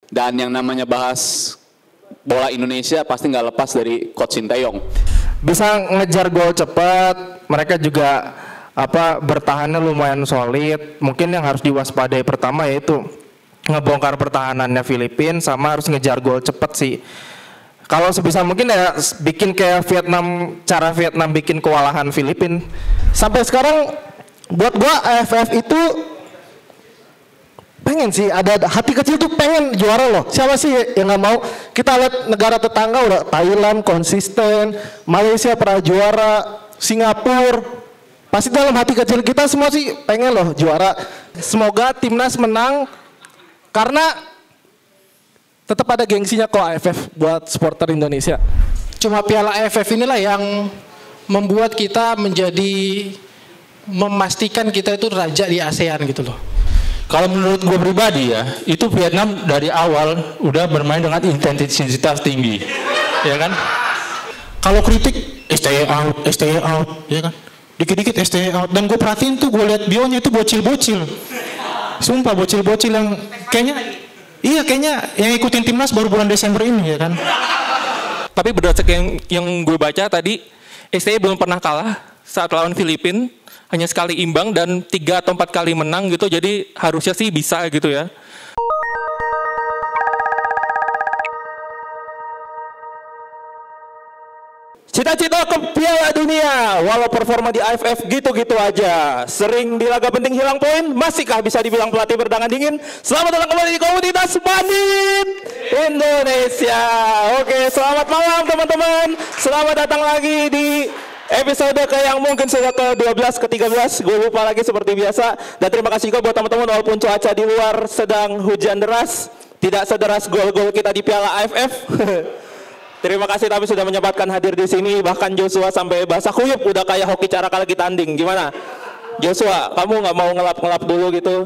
Dan yang namanya bahas bola Indonesia pasti nggak lepas dari Coach Sinteyong. Bisa ngejar gol cepat, mereka juga bertahannya lumayan solid. Mungkin yang harus diwaspadai pertama yaitu ngebongkar pertahanannya Filipina sama harus ngejar gol cepat sih. Kalau sebisa mungkin ya bikin kayak Vietnam, cara Vietnam bikin kewalahan Filipina. Sampai sekarang buat gua AFF itu pengen sih, ada hati kecil tuh pengen juara loh. Siapa sih yang nggak mau? Kita lihat negara tetangga udah Thailand konsisten, Malaysia pernah juara, Singapura. Pasti dalam hati kecil kita semua sih pengen loh juara. Semoga timnas menang karena tetap ada gengsinya kok AFF buat supporter Indonesia. Cuma Piala AFF inilah yang membuat kita memastikan kita itu raja di ASEAN gitu loh. Kalau menurut gue pribadi ya, itu Vietnam dari awal udah bermain dengan intensitas tinggi, ya kan? Kalau kritik, stay out, ya kan? Dikit-dikit stay out. Dan gue perhatiin tuh, gue lihat bionya itu bocil-bocil. Sumpah bocil-bocil yang kayaknya yang ikutin timnas baru bulan Desember ini, ya kan? Tapi berdasarkan yang gue baca tadi, STY belum pernah kalah saat lawan Filipina. Hanya sekali imbang dan 3 atau 4 kali menang gitu, jadi harusnya sih bisa gitu ya. Cita-cita ke Piala Dunia, walau performa di AFF gitu-gitu aja. Sering di laga penting hilang poin, masihkah bisa dibilang pelatih bertangan dingin? Selamat datang kembali di komunitas Bandit Indonesia. Oke, selamat malam teman-teman. Selamat datang lagi di episode yang mungkin sudah ke-12, ke-13, gue lupa lagi seperti biasa. Dan terima kasih juga buat teman-teman walaupun cuaca di luar sedang hujan deras, tidak sederas gol-gol kita di Piala AFF. Terima kasih tapi sudah menyempatkan hadir di sini. Bahkan Joshua sampai basah kuyup, udah kayak hoki cara lagi tanding. Gimana? Joshua, kamu nggak mau ngelap-ngelap dulu gitu?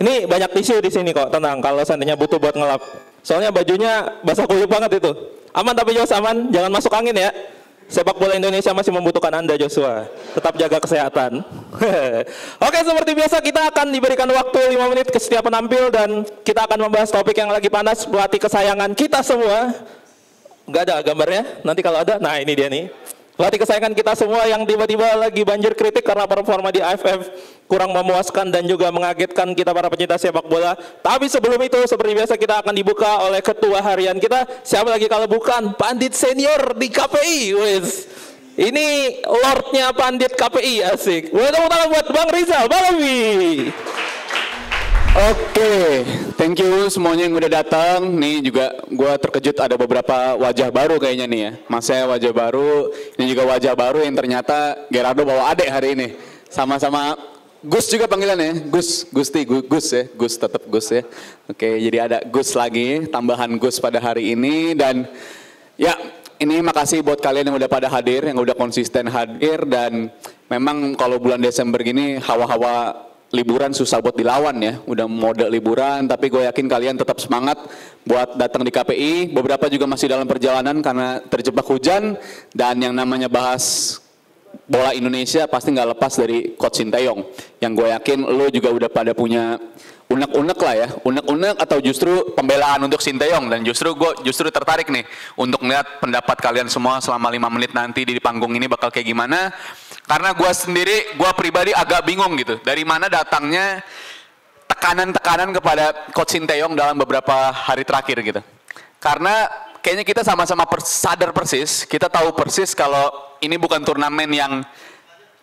Ini banyak tisu di sini kok, tenang. Kalau seandainya butuh buat ngelap, soalnya bajunya basah kuyup banget itu. Aman tapi Jos, aman, jangan masuk angin ya. Sepak bola Indonesia masih membutuhkan Anda Joshua. Tetap jaga kesehatan. Oke, seperti biasa kita akan diberikan waktu 5 menit ke setiap penampil dan kita akan membahas topik yang lagi panas, pelatih kesayangan kita semua. Gak ada gambarnya, nanti kalau ada, nah ini dia nih. Pelatih kesayangan kita semua yang tiba-tiba lagi banjir kritik karena performa di AFF kurang memuaskan dan juga mengagetkan kita para pecinta sepak bola. Tapi sebelum itu, seperti biasa kita akan dibuka oleh ketua harian kita. Siapa lagi kalau bukan Pandit senior di KPI, wes. Ini lordnya Pandit KPI, asik. Boleh tepuk tangan buat Bang Rizal Balawi. Oke, thank you semuanya yang udah datang. Nih juga gue terkejut ada beberapa wajah baru kayaknya nih ya. Mas saya wajah baru, ini juga wajah baru yang ternyata Gerardo bawa adek hari ini. Sama-sama Gus juga panggilannya, Gus ya, Gus tetap Gus ya. Oke, jadi ada Gus lagi, tambahan Gus pada hari ini dan ya ini makasih buat kalian yang udah pada hadir, yang udah konsisten hadir dan memang kalau bulan Desember gini hawa-hawa liburan susah buat dilawan ya, udah mode liburan tapi gue yakin kalian tetap semangat buat datang di KPI. Beberapa juga masih dalam perjalanan karena terjebak hujan dan yang namanya bahas bola Indonesia pasti nggak lepas dari Coach Sinteyong yang gue yakin lo juga udah pada punya unek-unek lah ya, unek-unek atau justru pembelaan untuk Sinteyong dan gue tertarik nih untuk melihat pendapat kalian semua selama 5 menit nanti di panggung ini bakal kayak gimana. Karena gue pribadi agak bingung gitu, dari mana datangnya tekanan-tekanan kepada Coach Sinteyong dalam beberapa hari terakhir gitu. Karena kayaknya kita sama-sama sadar persis, kita tahu persis kalau ini bukan turnamen yang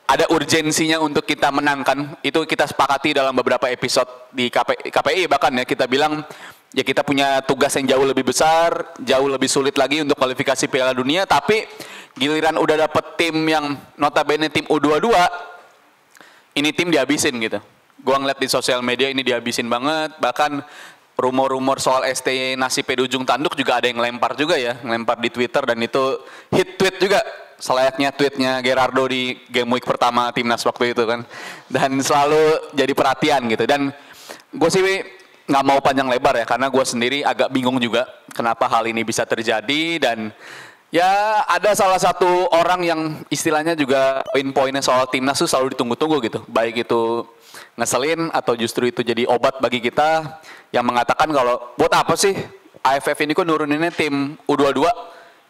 ada urgensinya untuk kita menangkan. Itu kita sepakati dalam beberapa episode di KPI bahkan ya, kita bilang ya kita punya tugas yang jauh lebih besar, jauh lebih sulit lagi untuk kualifikasi Piala Dunia, tapi giliran udah dapet tim yang notabene tim U22, ini tim dihabisin gitu. Gua ngeliat di sosial media ini dihabisin banget, bahkan rumor-rumor soal STY nasib di ujung tanduk juga ada yang ngelempar juga ya, ngelempar di Twitter dan itu hit tweet juga, selayaknya tweetnya Gerardo di game week pertama timnas waktu itu kan, dan selalu jadi perhatian gitu. Dan gue sih nggak mau panjang lebar ya, karena gue sendiri agak bingung juga kenapa hal ini bisa terjadi dan ya ada salah satu orang yang istilahnya juga poin-poinnya soal timnas tuh selalu ditunggu-tunggu gitu. Baik itu ngeselin atau justru itu jadi obat bagi kita yang mengatakan kalau buat apa sih AFF ini kok nuruninnya tim U22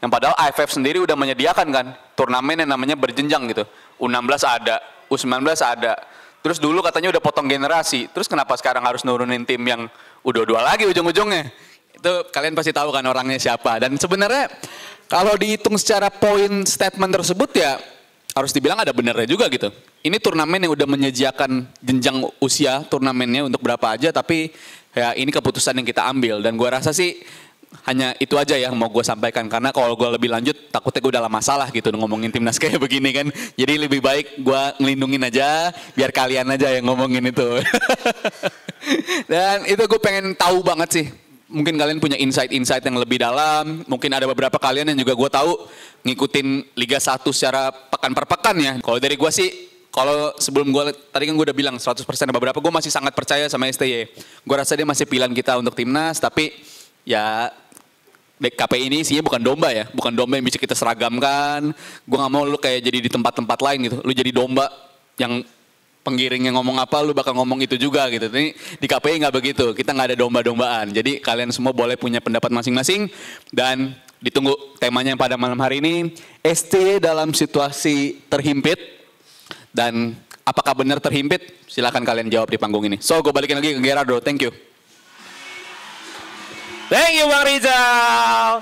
yang padahal AFF sendiri udah menyediakan kan turnamen yang namanya berjenjang gitu. U16 ada, U19 ada. Terus dulu katanya udah potong generasi. Terus kenapa sekarang harus nurunin tim yang U22 lagi ujung-ujungnya? Itu kalian pasti tahu kan orangnya siapa. Dan sebenarnya kalau dihitung secara poin statement tersebut ya harus dibilang ada benernya juga gitu. Ini turnamen yang udah menyediakan jenjang usia turnamennya untuk berapa aja, tapi ya ini keputusan yang kita ambil. Dan gua rasa sih hanya itu aja yang mau gue sampaikan. Karena kalau gue lebih lanjut takutnya gue dalam masalah gitu ngomongin timnas kayak begini kan. Jadi lebih baik gue ngelindungin aja biar kalian aja yang ngomongin itu. Dan itu gue pengen tahu banget sih. Mungkin kalian punya insight-insight yang lebih dalam. Mungkin ada beberapa kalian yang juga gue tahu ngikutin Liga 1 secara pekan per pekan ya. Kalau dari gue sih, kalau sebelum gue, tadi kan gue udah bilang 100% beberapa, gue masih sangat percaya sama STY. Gue rasa dia masih pilihan kita untuk timnas, tapi ya KPI ini isinya bukan domba ya. Bukan domba yang bisa kita seragamkan. Gue gak mau lu kayak jadi di tempat-tempat lain gitu. Lu jadi domba yang penggiringnya ngomong apa, lu bakal ngomong itu juga gitu. Ini di KPI nggak begitu, kita nggak ada domba-dombaan. Jadi kalian semua boleh punya pendapat masing-masing dan ditunggu temanya pada malam hari ini. STY dalam situasi terhimpit dan apakah benar terhimpit? Silakan kalian jawab di panggung ini. So, gue balikin lagi ke Gerardo. Thank you. Thank you Bang Rizal.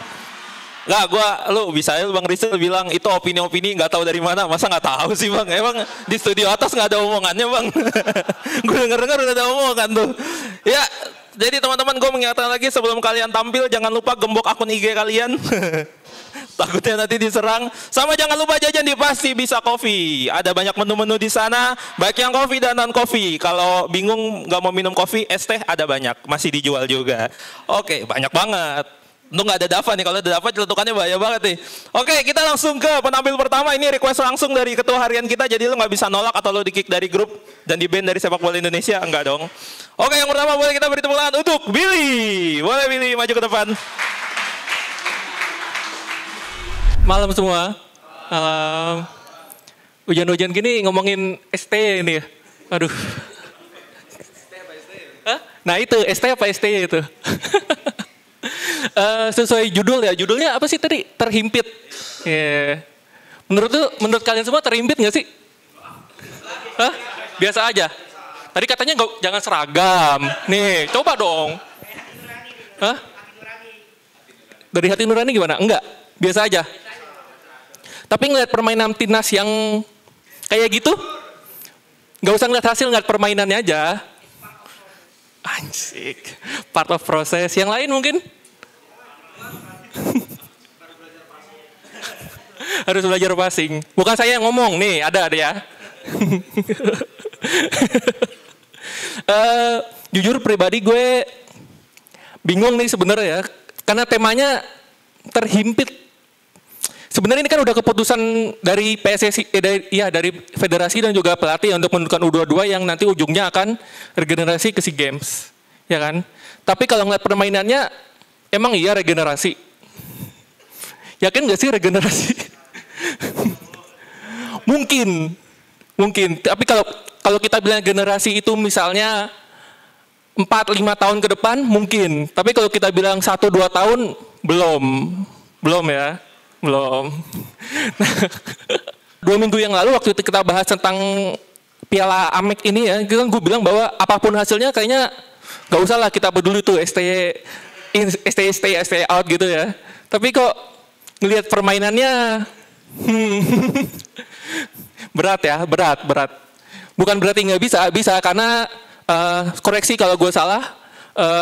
Nggak, lu bisa ya Bang Rizal bilang itu opini-opini nggak tahu dari mana, masa nggak tahu sih Bang? Emang di studio atas nggak ada omongannya Bang? Gue denger-denger udah ada omongan tuh. Ya, jadi teman-teman gue mengingatkan lagi sebelum kalian tampil jangan lupa gembok akun IG kalian. Takutnya nanti diserang. Sama jangan lupa jajan di Pasti Bisa Coffee. Ada banyak menu-menu di sana, baik yang kopi dan non kopi. Kalau bingung nggak mau minum kopi, es teh ada banyak, masih dijual juga. Oke, banyak banget. Untung nggak ada Dava nih, kalau ada Dava celutukannya bahaya banget nih. Oke, kita langsung ke penampil pertama. Ini request langsung dari ketua harian kita, jadi lu nggak bisa nolak atau lu di-kick dari grup dan di-ban dari sepak bola Indonesia, enggak dong. Oke, yang pertama boleh kita beri tepuk tangan untuk Billy. Boleh Billy maju ke depan. Malam semua. Hujan-hujan gini ngomongin ST ini ya. Aduh. Hah? Nah itu, ST apa ST itu? Sesuai judul ya, judulnya apa sih tadi? Terhimpit. Yeah. Menurut kalian semua terhimpit nggak sih? Hah? Biasa aja. Tadi katanya jangan seragam. Nih, coba dong. Hah? Dari hati nurani gimana? Enggak, biasa aja. Tapi ngeliat permainan timnas yang kayak gitu, nggak usah ngeliat hasil, ngeliat permainannya aja. Anjir, part of proses. Yang lain mungkin? Harus belajar passing. Bukan saya yang ngomong, nih ada ya. Jujur pribadi gue bingung nih sebenarnya ya. Karena temanya terhimpit. Sebenarnya ini kan udah keputusan dari PSSI, dari federasi dan juga pelatih untuk menentukan U22 yang nanti ujungnya akan regenerasi ke SEA Games, ya kan? Tapi kalau ngeliat permainannya, emang iya regenerasi? Yakin nggak sih regenerasi? Mungkin. Tapi kalau kita bilang generasi itu misalnya 4-5 tahun ke depan, mungkin. Tapi kalau kita bilang 1-2 tahun, belum ya. Belum. Nah, 2 minggu yang lalu waktu itu kita bahas tentang Piala Amek ini ya, gue bilang bahwa apapun hasilnya kayaknya gak usah lah kita peduli tuh stay out gitu ya. Tapi kok ngelihat permainannya berat ya, berat. Bukan berarti nggak bisa karena koreksi kalau gue salah,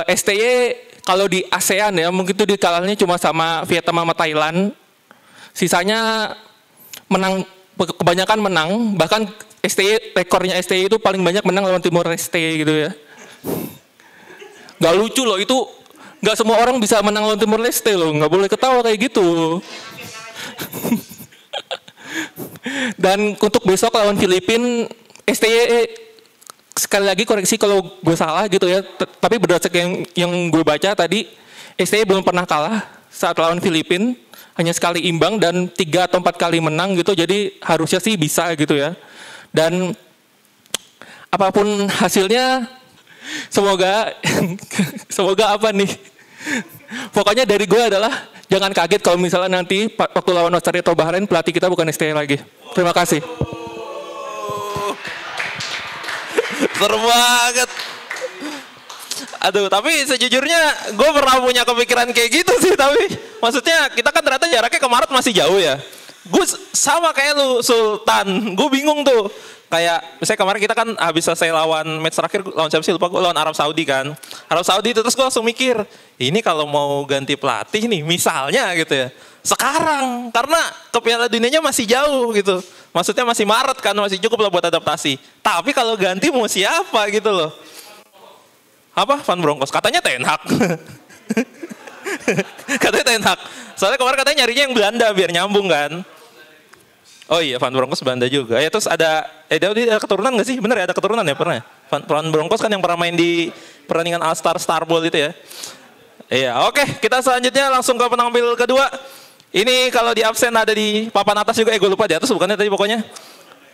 STY kalau di ASEAN ya mungkin itu dikalahnya cuma sama Vietnam sama Thailand. Sisanya menang, kebanyakan menang, bahkan rekornya STY itu paling banyak menang lawan Timor Leste gitu ya. Gak lucu loh itu, gak semua orang bisa menang lawan Timor Leste loh, gak boleh ketawa kayak gitu. Dan untuk besok lawan Filipina, STY sekali lagi koreksi kalau gue salah gitu ya, tapi berdasarkan yang gue baca tadi, STY belum pernah kalah saat lawan Filipina. Hanya sekali imbang dan 3 atau 4 kali menang gitu, jadi harusnya sih bisa gitu ya. Dan apapun hasilnya, semoga apa nih? Pokoknya dari gue adalah jangan kaget kalau misalnya nanti waktu lawan Australia atau Bahrain pelatih kita bukan STY lagi. Terima kasih. Seru banget. Aduh, tapi sejujurnya gue pernah punya kepikiran kayak gitu sih, tapi maksudnya kita kan ternyata jaraknya ke Maret masih jauh ya. Gue sama kayak lu Sultan, gue bingung tuh. Kayak misalnya kemarin kita kan habis selesai lawan match terakhir, lawan siapa sih lupa gue, lawan Arab Saudi kan. Arab Saudi itu terus gue langsung mikir, ini kalau mau ganti pelatih nih misalnya gitu ya. Sekarang, karena ke Piala Dunianya masih jauh gitu. Maksudnya masih Maret kan, masih cukup lah buat adaptasi. Tapi kalau ganti mau siapa gitu loh. Apa? Van Bronckhorst. Katanya Ten Hag. Katanya Ten Hag. Soalnya kemarin katanya nyarinya yang Belanda biar nyambung kan. Oh iya, Van Bronckhorst Belanda juga. Ya terus ada ada keturunan gak sih? Bener ya, ada keturunan ya pernah ya? Van Bronckhorst kan yang pernah main di pertandingan All Star Star Bowl itu ya. Iya, oke. Kita selanjutnya langsung ke penampil kedua. Ini kalau di absen ada di papan atas juga, gue lupa di atas bukannya tadi pokoknya.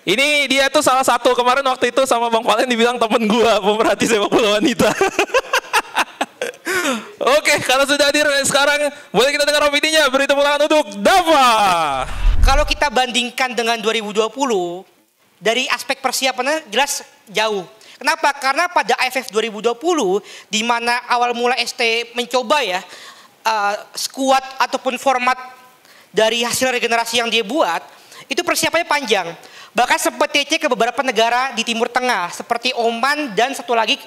Ini dia tuh salah satu kemarin waktu itu sama Bang Valen dibilang temen gua pemerhati sepak bola wanita. Oke, kalau sudah hadir sekarang boleh kita dengar opininya. Beri tepuk tangan untuk Dava. Kalau kita bandingkan dengan 2020 dari aspek persiapannya jelas jauh. Kenapa? Karena pada AFF 2020 di mana awal mula ST mencoba ya skuad ataupun format dari hasil regenerasi yang dia buat itu persiapannya panjang. Bahkan sempat TC ke beberapa negara di Timur Tengah seperti Oman dan satu lagi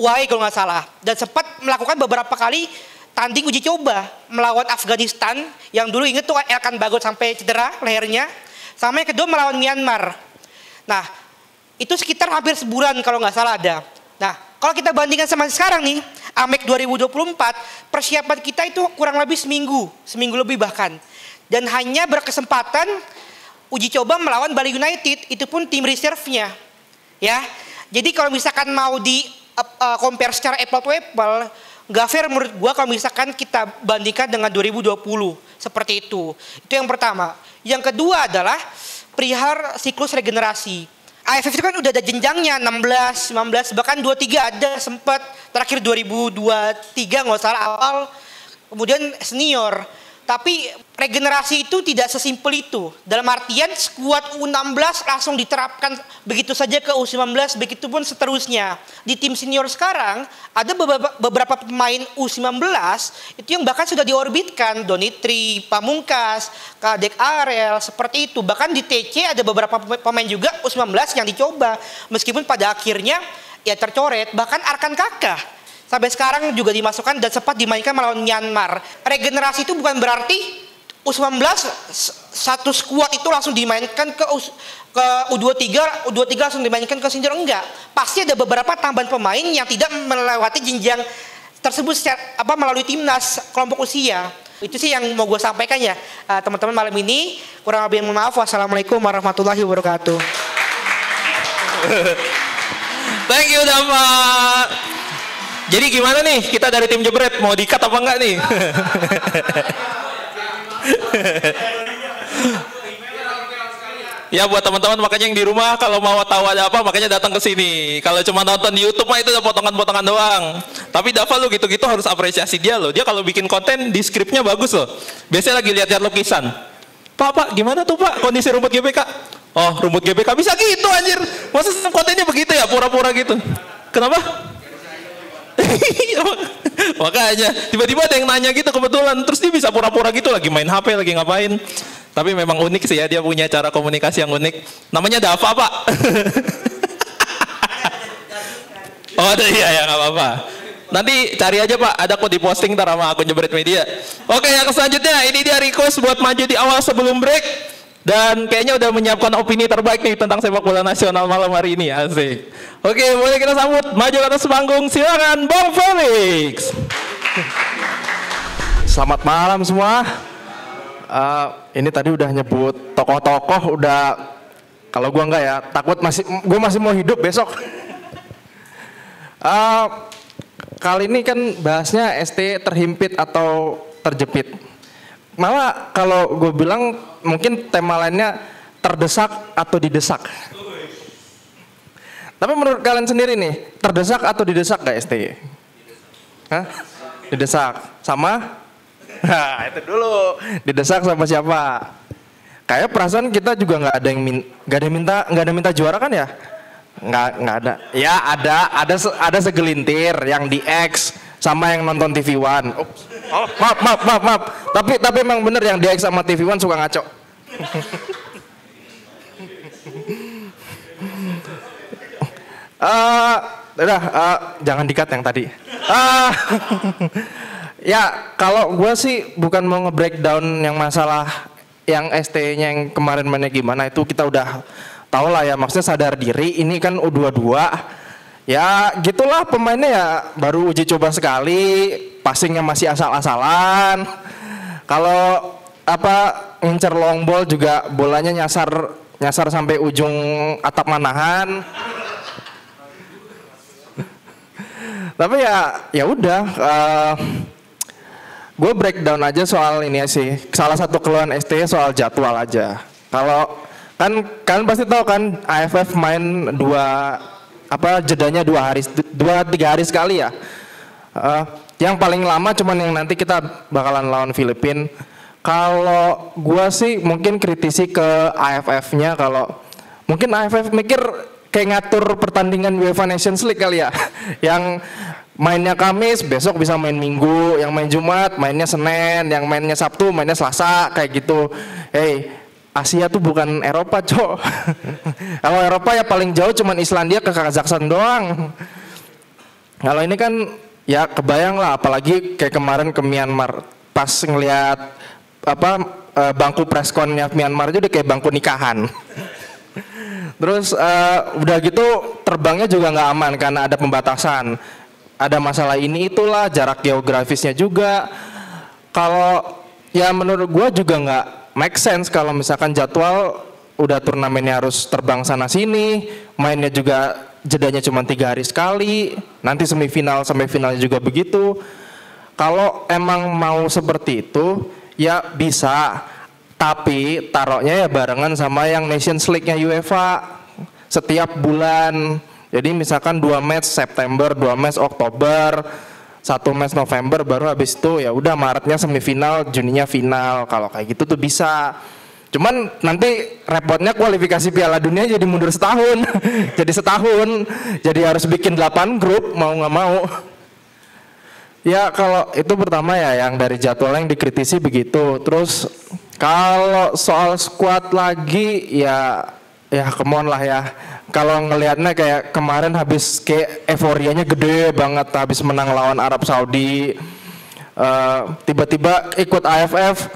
UAE kalau nggak salah. Dan sempat melakukan beberapa kali tanding uji coba melawan Afghanistan yang dulu inget tuh Elkan Bagot sampai cedera lehernya. Sama yang kedua melawan Myanmar. Nah itu sekitar hampir sebulan kalau nggak salah ada. Nah kalau kita bandingkan sama sekarang nih AMEC 2024 persiapan kita itu kurang lebih seminggu lebih bahkan. Dan hanya berkesempatan uji coba melawan Bali United, itu pun tim reserve-nya. Ya. Jadi kalau misalkan mau di compare secara apple to apple, nggak fair menurut gua kalau misalkan kita bandingkan dengan 2020 seperti itu. Itu yang pertama. Yang kedua adalah perihal siklus regenerasi. AFF itu kan udah ada jenjangnya 16, 19, bahkan 23 ada sempat terakhir 2023 nggak salah awal, kemudian senior. Tapi regenerasi itu tidak sesimpel itu. Dalam artian skuad U16 langsung diterapkan begitu saja ke U19, begitu pun seterusnya. Di tim senior sekarang ada beberapa pemain U19 itu yang bahkan sudah diorbitkan. Donitri, Pamungkas, Kadek Arel, seperti itu. Bahkan di TC ada beberapa pemain juga U19 yang dicoba. Meskipun pada akhirnya ya tercoret. Bahkan Arkan Kakak sampai sekarang juga dimasukkan dan sempat dimainkan melawan Myanmar. Regenerasi itu bukan berarti U19 satu skuad itu langsung dimainkan ke U23 langsung dimainkan ke senior, enggak. Pasti ada beberapa tambahan pemain yang tidak melewati jenjang tersebut melalui timnas kelompok usia. Itu sih yang mau gue sampaikan ya teman-teman malam ini. Kurang lebih mohon maaf. Wassalamualaikum warahmatullahi wabarakatuh. Thank you Dava. Jadi gimana nih kita dari tim Jebret, mau di-cut apa enggak nih? Ya buat teman-teman makanya yang di rumah kalau mau tahu ada apa makanya datang ke sini. Kalau cuma nonton di YouTube mah itu udah potongan-potongan doang. Tapi Dava lu gitu-gitu harus apresiasi dia loh. Dia kalau bikin konten di skripnya bagus loh. Biasanya lagi lihat-lihat lukisan. Pak, gimana tuh Pak kondisi rumput GBK? Oh, rumput GBK bisa gitu anjir. Masa kontennya begitu ya, pura-pura gitu. Kenapa? Makanya tiba-tiba ada yang nanya gitu kebetulan, terus dia bisa pura-pura gitu lagi main HP, lagi ngapain. Tapi memang unik sih ya, dia punya cara komunikasi yang unik. Namanya Dava Pak. Oh iya ya, nggak apa-apa. Nanti cari aja Pak, ada kok di posting ntar sama akun Jebret Media. Oke, yang selanjutnya ini dia request buat maju di awal sebelum break. Dan kayaknya udah menyiapkan opini terbaik nih tentang sepak bola nasional malam hari ini, asik. Oke, boleh kita sambut maju ke atas panggung, silakan Bang Felix. Selamat malam semua. Ini tadi udah nyebut tokoh-tokoh, udah kalau gua enggak ya, takut gua masih mau hidup besok. Kali ini kan bahasnya ST terhimpit atau terjepit. Malah kalau gue bilang mungkin tema lainnya terdesak atau didesak. Tapi menurut kalian sendiri nih, terdesak atau didesak gak STY? Hah? Didesak sama? Nah, itu dulu. Didesak sama siapa? Kayak perasaan kita juga nggak ada minta juara kan ya? Nggak ada. Ya ada segelintir yang di X sama yang nonton TV One. Oh, maaf. Tapi emang bener yang di X sama TV One suka ngaco. Jangan di-cut yang tadi. Ya kalau gue sih bukan mau nge-breakdown yang masalah yang ST-nya yang kemarin mainnya gimana, itu kita udah tau lah ya, maksudnya sadar diri. Ini kan U22 ya gitulah, pemainnya ya baru uji coba sekali, passingnya masih asal-asalan. Kalau ngincer long ball juga bolanya nyasar sampai ujung atap manahan. Tapi ya udah, gue breakdown aja soal ini sih. Salah satu keluhan ST soal jadwal aja. Kalau kan pasti tahu kan AFF main jedanya 2-3 hari sekali ya. Yang paling lama cuman yang nanti kita bakalan lawan Filipina. Kalau gue sih mungkin kritisi ke AFF-nya, kalau mungkin AFF mikir kayak ngatur pertandingan UEFA Nations League kali ya. Yang mainnya Kamis, besok bisa main Minggu, yang main Jumat, mainnya Senin, yang mainnya Sabtu, mainnya Selasa, kayak gitu. Asia tuh bukan Eropa, cok. Kalau Eropa ya paling jauh cuman Islandia ke Kazakhstan doang. Kalau ini kan ya kebayang lah, apalagi kayak kemarin ke Myanmar, pas ngelihat bangku preskonnya Myanmar itu udah kayak bangku nikahan. Terus udah gitu terbangnya juga nggak aman karena ada pembatasan. Ada masalah ini itulah, jarak geografisnya juga. Kalau ya menurut gue juga nggak make sense kalau misalkan jadwal udah turnamennya harus terbang sana sini, mainnya juga jedanya cuma 3 hari sekali, nanti semifinalnya juga begitu. Kalau emang mau seperti itu ya bisa, tapi taruhnya ya barengan sama yang Nations League-nya UEFA setiap bulan. Jadi misalkan 2 match September, 2 match Oktober, 1 match November, baru habis itu ya udah Maretnya semifinal, Juninya final. Kalau kayak gitu tuh bisa. Cuman nanti repotnya kualifikasi Piala Dunia jadi mundur setahun. Jadi setahun. Jadi harus bikin 8 grup mau nggak mau. Ya kalau itu pertama ya yang dari jadwal yang dikritisi begitu. Terus kalau soal squad lagi ya come on lah ya. Kalau ngelihatnya kayak kemarin habis kayak euforianya gede banget habis menang lawan Arab Saudi, tiba-tiba ikut AFF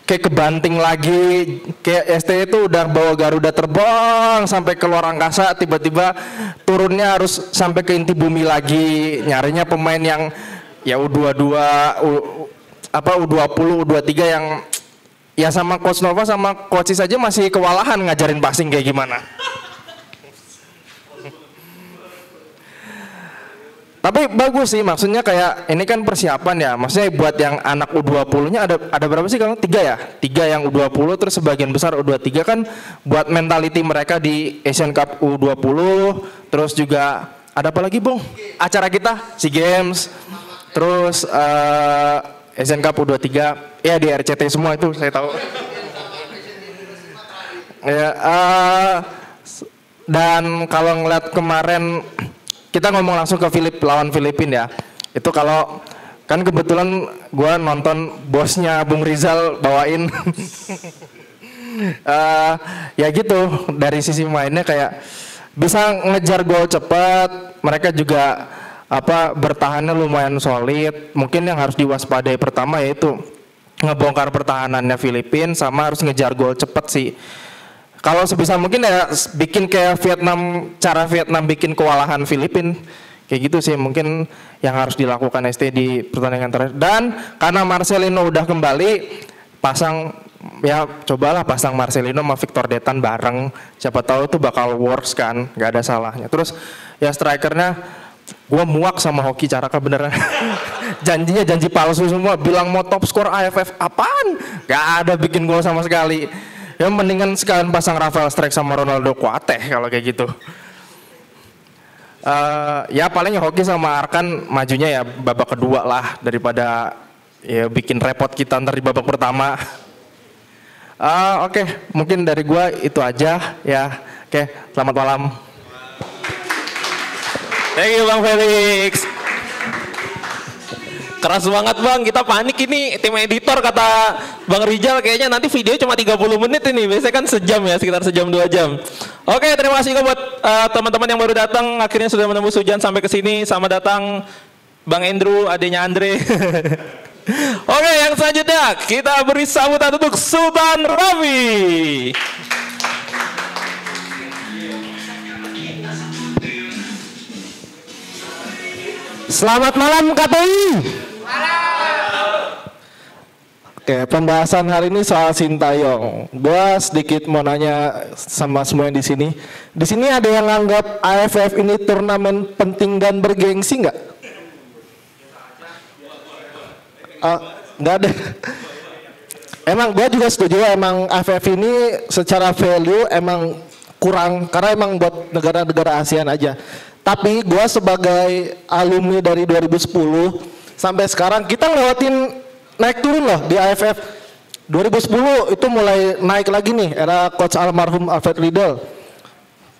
kayak kebanting lagi, kayak ST itu udah bawa Garuda terbang sampai ke luar angkasa, tiba-tiba turunnya harus sampai ke inti bumi lagi, nyarinya pemain yang ya U22, U20, U23 yang ya sama Coach Nova sama Coach saja masih kewalahan ngajarin passing kayak gimana. Tapi bagus sih, maksudnya kayak ini kan persiapan ya, maksudnya buat yang anak U20-nya ada berapa sih kalau 3 ya? 3 yang U20 terus sebagian besar U23 kan buat mentality mereka di Asian Cup U20, terus juga ada apa lagi Bung? Acara kita, SEA Games, terus Asian Cup U23, ya di RCT semua itu saya tahu. Ya, dan kalau ngeliat kemarin kita ngomong langsung ke lawan Filipina ya. Itu kalau kan kebetulan gue nonton bosnya Bung Rizal bawain. Ya gitu, dari sisi mainnya kayak bisa ngejar gol cepat. Mereka juga bertahannya lumayan solid. Mungkin yang harus diwaspadai pertama yaitu ngebongkar pertahanannya Filipina sama harus ngejar gol cepat sih. Kalau sebisa mungkin ya bikin kayak Vietnam, cara Vietnam bikin kewalahan Filipina. Kayak gitu sih mungkin yang harus dilakukan ST di pertandingan terakhir. Dan karena Marcelino udah kembali, cobalah pasang Marcelino sama Victor Detan bareng. Siapa tahu itu bakal works kan, gak ada salahnya. Terus ya strikernya, gue muak sama Hoki Caraka beneran. Janjinya janji palsu semua, bilang mau top skor AFF, apaan? Gak ada bikin gol sama sekali. Ya mendingan sekalian pasang Rafael Strike sama Ronaldo Kuateh kalau kayak gitu. Ya paling Hoki sama Arkan majunya ya babak kedua lah daripada ya bikin repot kita ntar di babak pertama. Oke, mungkin dari gua itu aja ya. Oke, selamat malam. Thank you Bang Felix. Keras banget Bang, kita panik ini tim editor kata Bang Rijal kayaknya nanti video cuma 30 menit ini, biasanya kan sejam ya, sekitar sejam 2 jam. Oke, terima kasih buat teman-teman yang baru datang, akhirnya sudah menembus hujan sampai ke sini. Selamat datang Bang Andrew, adanya Andre. Oke, yang selanjutnya kita beri sambutan untuk Sultan Rafi. Selamat malam KPI. Oke, pembahasan hari ini soal Sintayong. Gua sedikit mau nanya sama semua yang di sini. Di sini ada yang anggap AFF ini turnamen penting dan bergengsi nggak? Nggak ada. Emang gua juga setuju. Emang AFF ini secara value emang kurang karena emang buat negara-negara ASEAN aja. Tapi gua sebagai alumni dari 2010 sampai sekarang kita ngelewatin naik turun loh di AFF. 2010 itu mulai naik lagi nih era coach almarhum Alfred Riedel,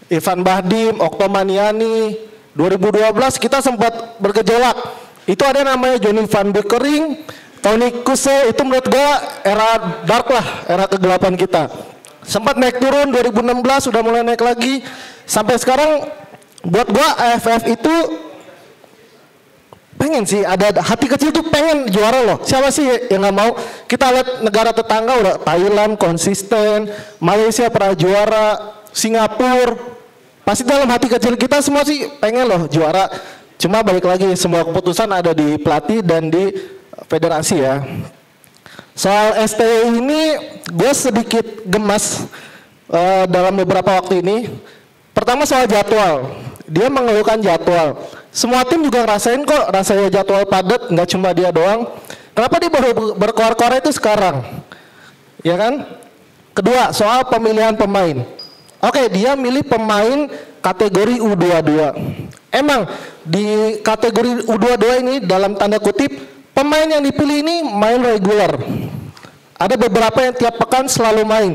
Irfan Bahdim, Oktomaniani. 2012 kita sempat bergejolak. Itu ada namanya Johnny van Beekering, Tony Kuse. Itu menurut gua era dark lah, era kegelapan kita. Sempat naik turun 2016 sudah mulai naik lagi sampai sekarang. Buat gua AFF itu pengen sih, ada hati kecil tuh pengen juara loh. Siapa sih yang nggak mau? Kita lihat negara tetangga udah Thailand konsisten, Malaysia pernah juara, Singapura. Pasti dalam hati kecil kita semua sih pengen loh juara. Cuma balik lagi semua keputusan ada di pelatih dan di federasi ya. Soal STI ini gue sedikit gemas dalam beberapa waktu ini. Pertama soal jadwal, dia mengeluhkan jadwal. Semua tim juga ngerasain kok rasanya jadwal padat, nggak cuma dia doang. Kenapa dia baru berkoar-koar itu sekarang? Ya kan? Kedua, soal pemilihan pemain. Oke, dia milih pemain kategori U22. Emang di kategori U22 ini dalam tanda kutip, pemain yang dipilih ini main reguler. Ada beberapa yang tiap pekan selalu main.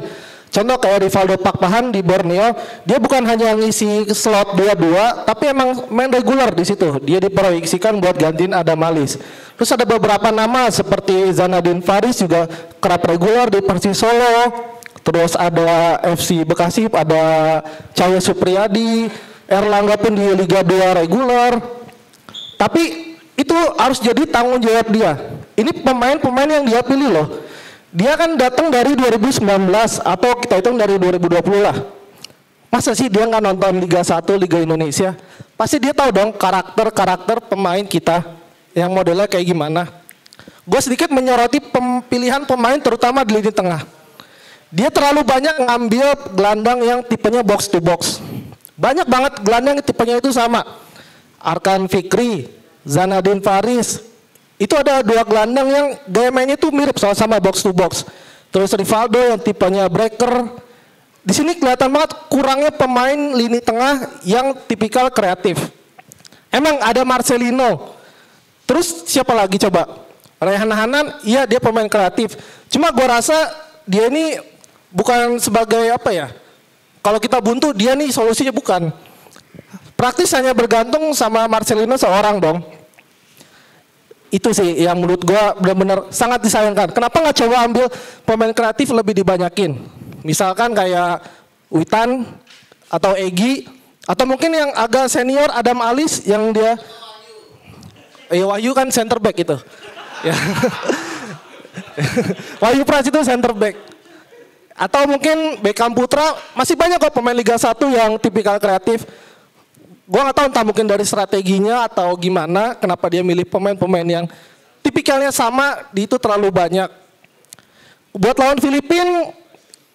Contoh kayak Rivaldo Pakpahan di Borneo, dia bukan hanya ngisi slot 22, tapi emang main regular di situ. Dia diproyeksikan buat gantiin Adam Alis. Terus ada beberapa nama seperti Zanadin Faris juga kerap regular di Persis Solo. Terus ada FC Bekasi, ada Cahyo Supriyadi, Erlangga pun di Liga 2 regular. Tapi itu harus jadi tanggung jawab dia. Ini pemain-pemain yang dia pilih loh. Dia kan datang dari 2019 atau kita hitung dari 2020 lah. Masa sih dia nggak nonton Liga 1, Liga Indonesia? Pasti dia tahu dong karakter pemain kita yang modelnya kayak gimana. Gue sedikit menyoroti pemilihan pemain terutama di lini tengah. Dia terlalu banyak ngambil gelandang yang tipenya box to box. Banyak banget gelandang yang tipenya itu sama. Arkan Fikri, Zanadin Faris. Itu ada dua gelandang yang gaya mainnya itu mirip sama box to box. Terus Rivaldo yang tipenya breaker. Di sini kelihatan banget kurangnya pemain lini tengah yang tipikal kreatif. Emang ada Marcelino. Terus siapa lagi coba? Rayhan Hanan, iya dia pemain kreatif. Cuma gua rasa dia ini bukan sebagai apa ya? Kalau kita buntu dia nih solusinya bukan. Praktis hanya bergantung sama Marcelino seorang dong. Itu sih yang menurut gue benar-benar sangat disayangkan. Kenapa nggak coba ambil pemain kreatif lebih dibanyakin? Misalkan kayak Witan atau Egi atau mungkin yang agak senior Adam Alis yang dia Wahyu kan center back itu. Ya. Wahyu Pras itu center back. Atau mungkin Beckham Putra, masih banyak kok pemain Liga 1 yang tipikal kreatif. Gua nggak tahu entah mungkin dari strateginya atau gimana, kenapa dia milih pemain-pemain yang tipikalnya sama, di itu terlalu banyak. Buat lawan Filipina,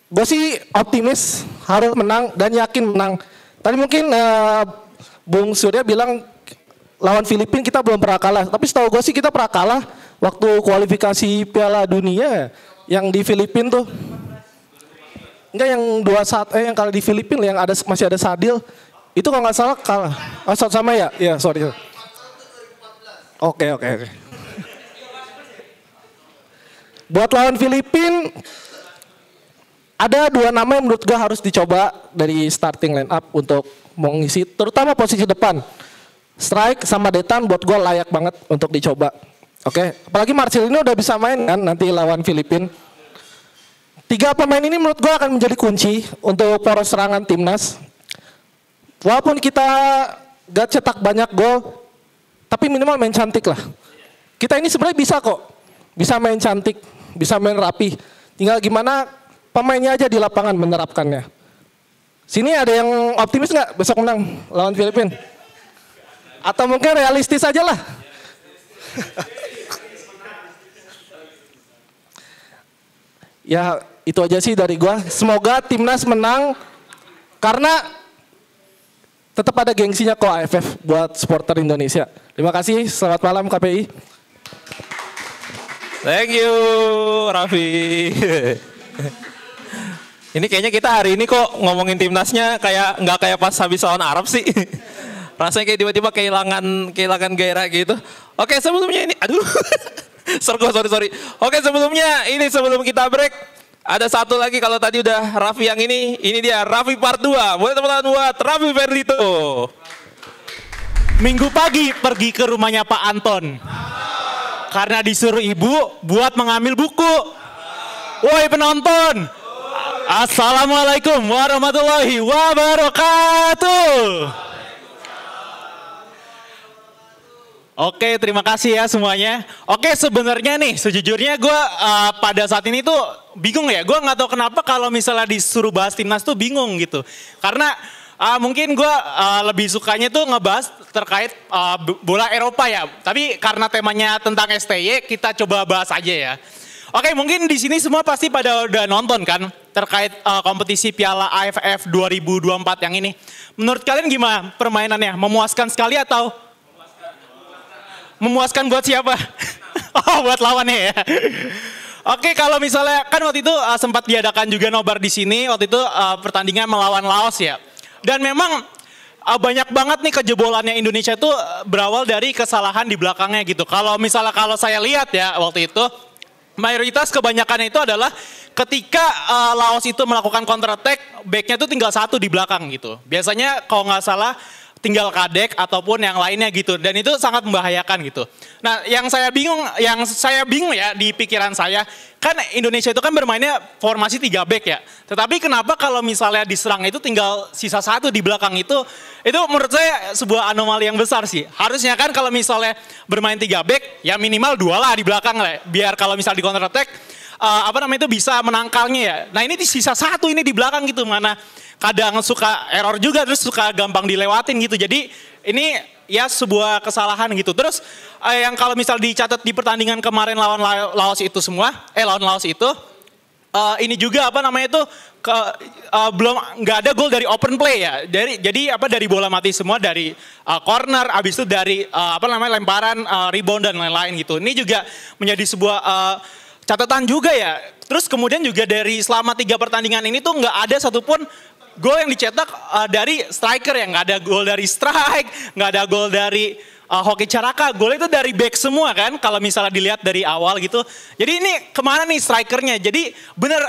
gue sih optimis harus menang dan yakin menang. Tadi mungkin Bung Surya bilang lawan Filipina kita belum pernah kalah, tapi setahu gue sih kita pernah kalah waktu kualifikasi Piala Dunia yang di Filipina tuh. Enggak yang 2-1 yang kalau di Filipina yang ada masih ada Sadil. Itu kalau nggak salah kalah. Oh, sama ya? Iya, sorry. Oke. Buat lawan Filipina, ada 2 nama yang menurut gue harus dicoba dari starting line up untuk mengisi, terutama posisi depan. Strike sama Detan buat gue layak banget untuk dicoba. Oke, apalagi Marcelino udah bisa main kan nanti lawan Filipina. 3 pemain ini menurut gue akan menjadi kunci untuk poros serangan timnas. Walaupun kita gak cetak banyak gol, tapi minimal main cantik lah. Kita ini sebenarnya bisa kok, bisa main cantik, bisa main rapi. Tinggal gimana pemainnya aja di lapangan menerapkannya. Sini ada yang optimis nggak besok menang lawan Filipina? Atau mungkin realistis aja lah. Ya itu aja sih dari gua. Semoga timnas menang karena tetap ada gengsinya kok AFF buat supporter Indonesia. Terima kasih. Selamat malam KPI. Thank you Raffi. Ini kayaknya kita hari ini kok ngomongin timnasnya kayak nggak kayak pas habis lawan Arab sih. Rasanya kayak tiba-tiba kehilangan gairah gitu. Oke, sebelumnya ini, aduh, sorry. Oke, sebelum kita break, ada satu lagi kalau tadi udah Raffi yang ini dia Raffi part 2. Boleh teman-teman buat Raffi Ferdito. Minggu pagi pergi ke rumahnya Pak Anton. Karena disuruh ibu buat mengambil buku. Woi penonton, Assalamualaikum warahmatullahi wabarakatuh. Oke, terima kasih ya semuanya. Oke, sebenarnya nih, sejujurnya gue pada saat ini tuh bingung ya. Gue nggak tahu kenapa kalau misalnya disuruh bahas timnas tuh bingung gitu. Karena mungkin gue lebih sukanya tuh ngebahas terkait bola Eropa ya. Tapi karena temanya tentang STY, kita coba bahas aja ya. Oke, mungkin di sini semua pasti pada udah nonton kan terkait kompetisi Piala AFF 2024 yang ini. Menurut kalian gimana permainannya? Memuaskan sekali atau memuaskan buat siapa? Oh, buat lawannya ya. Oke, kalau misalnya kan waktu itu sempat diadakan juga nobar di sini. Waktu itu pertandingan melawan Laos ya. Dan memang banyak banget nih kejebolannya Indonesia itu berawal dari kesalahan di belakangnya gitu. Kalau saya lihat ya waktu itu mayoritas kebanyakan itu adalah ketika Laos itu melakukan counter attack, backnya tuh tinggal 1 di belakang gitu. Biasanya kalau nggak salah tinggal Kadek ataupun yang lainnya gitu. Dan itu sangat membahayakan gitu. Nah yang saya bingung ya di pikiran saya, kan Indonesia itu kan bermainnya formasi 3 back ya. Tetapi kenapa kalau misalnya diserang itu tinggal sisa 1 di belakang itu menurut saya sebuah anomali yang besar sih. Harusnya kan kalau misalnya bermain 3 back, ya minimal 2 lah di belakang lah. Biar kalau misalnya di counter attack, itu bisa menangkalnya ya. Nah ini di sisa 1 ini di belakang gitu, mana kadang suka error juga, terus suka gampang dilewatin gitu. Jadi ini ya sebuah kesalahan gitu. Terus yang kalau misal dicatat di pertandingan kemarin lawan Laos itu lawan Laos itu, ini juga belum nggak ada gol dari open play ya. Dari bola mati semua, dari corner, abis itu dari lemparan, rebound dan lain-lain gitu. Ini juga menjadi sebuah catatan juga ya. Terus kemudian juga dari selama 3 pertandingan ini tuh nggak ada satupun gol yang dicetak dari striker ya. Nggak ada gol dari strike, nggak ada gol dari Hoki Caraka. Gol itu dari back semua kan kalau misalnya dilihat dari awal gitu. Jadi ini kemana nih strikernya? Jadi bener,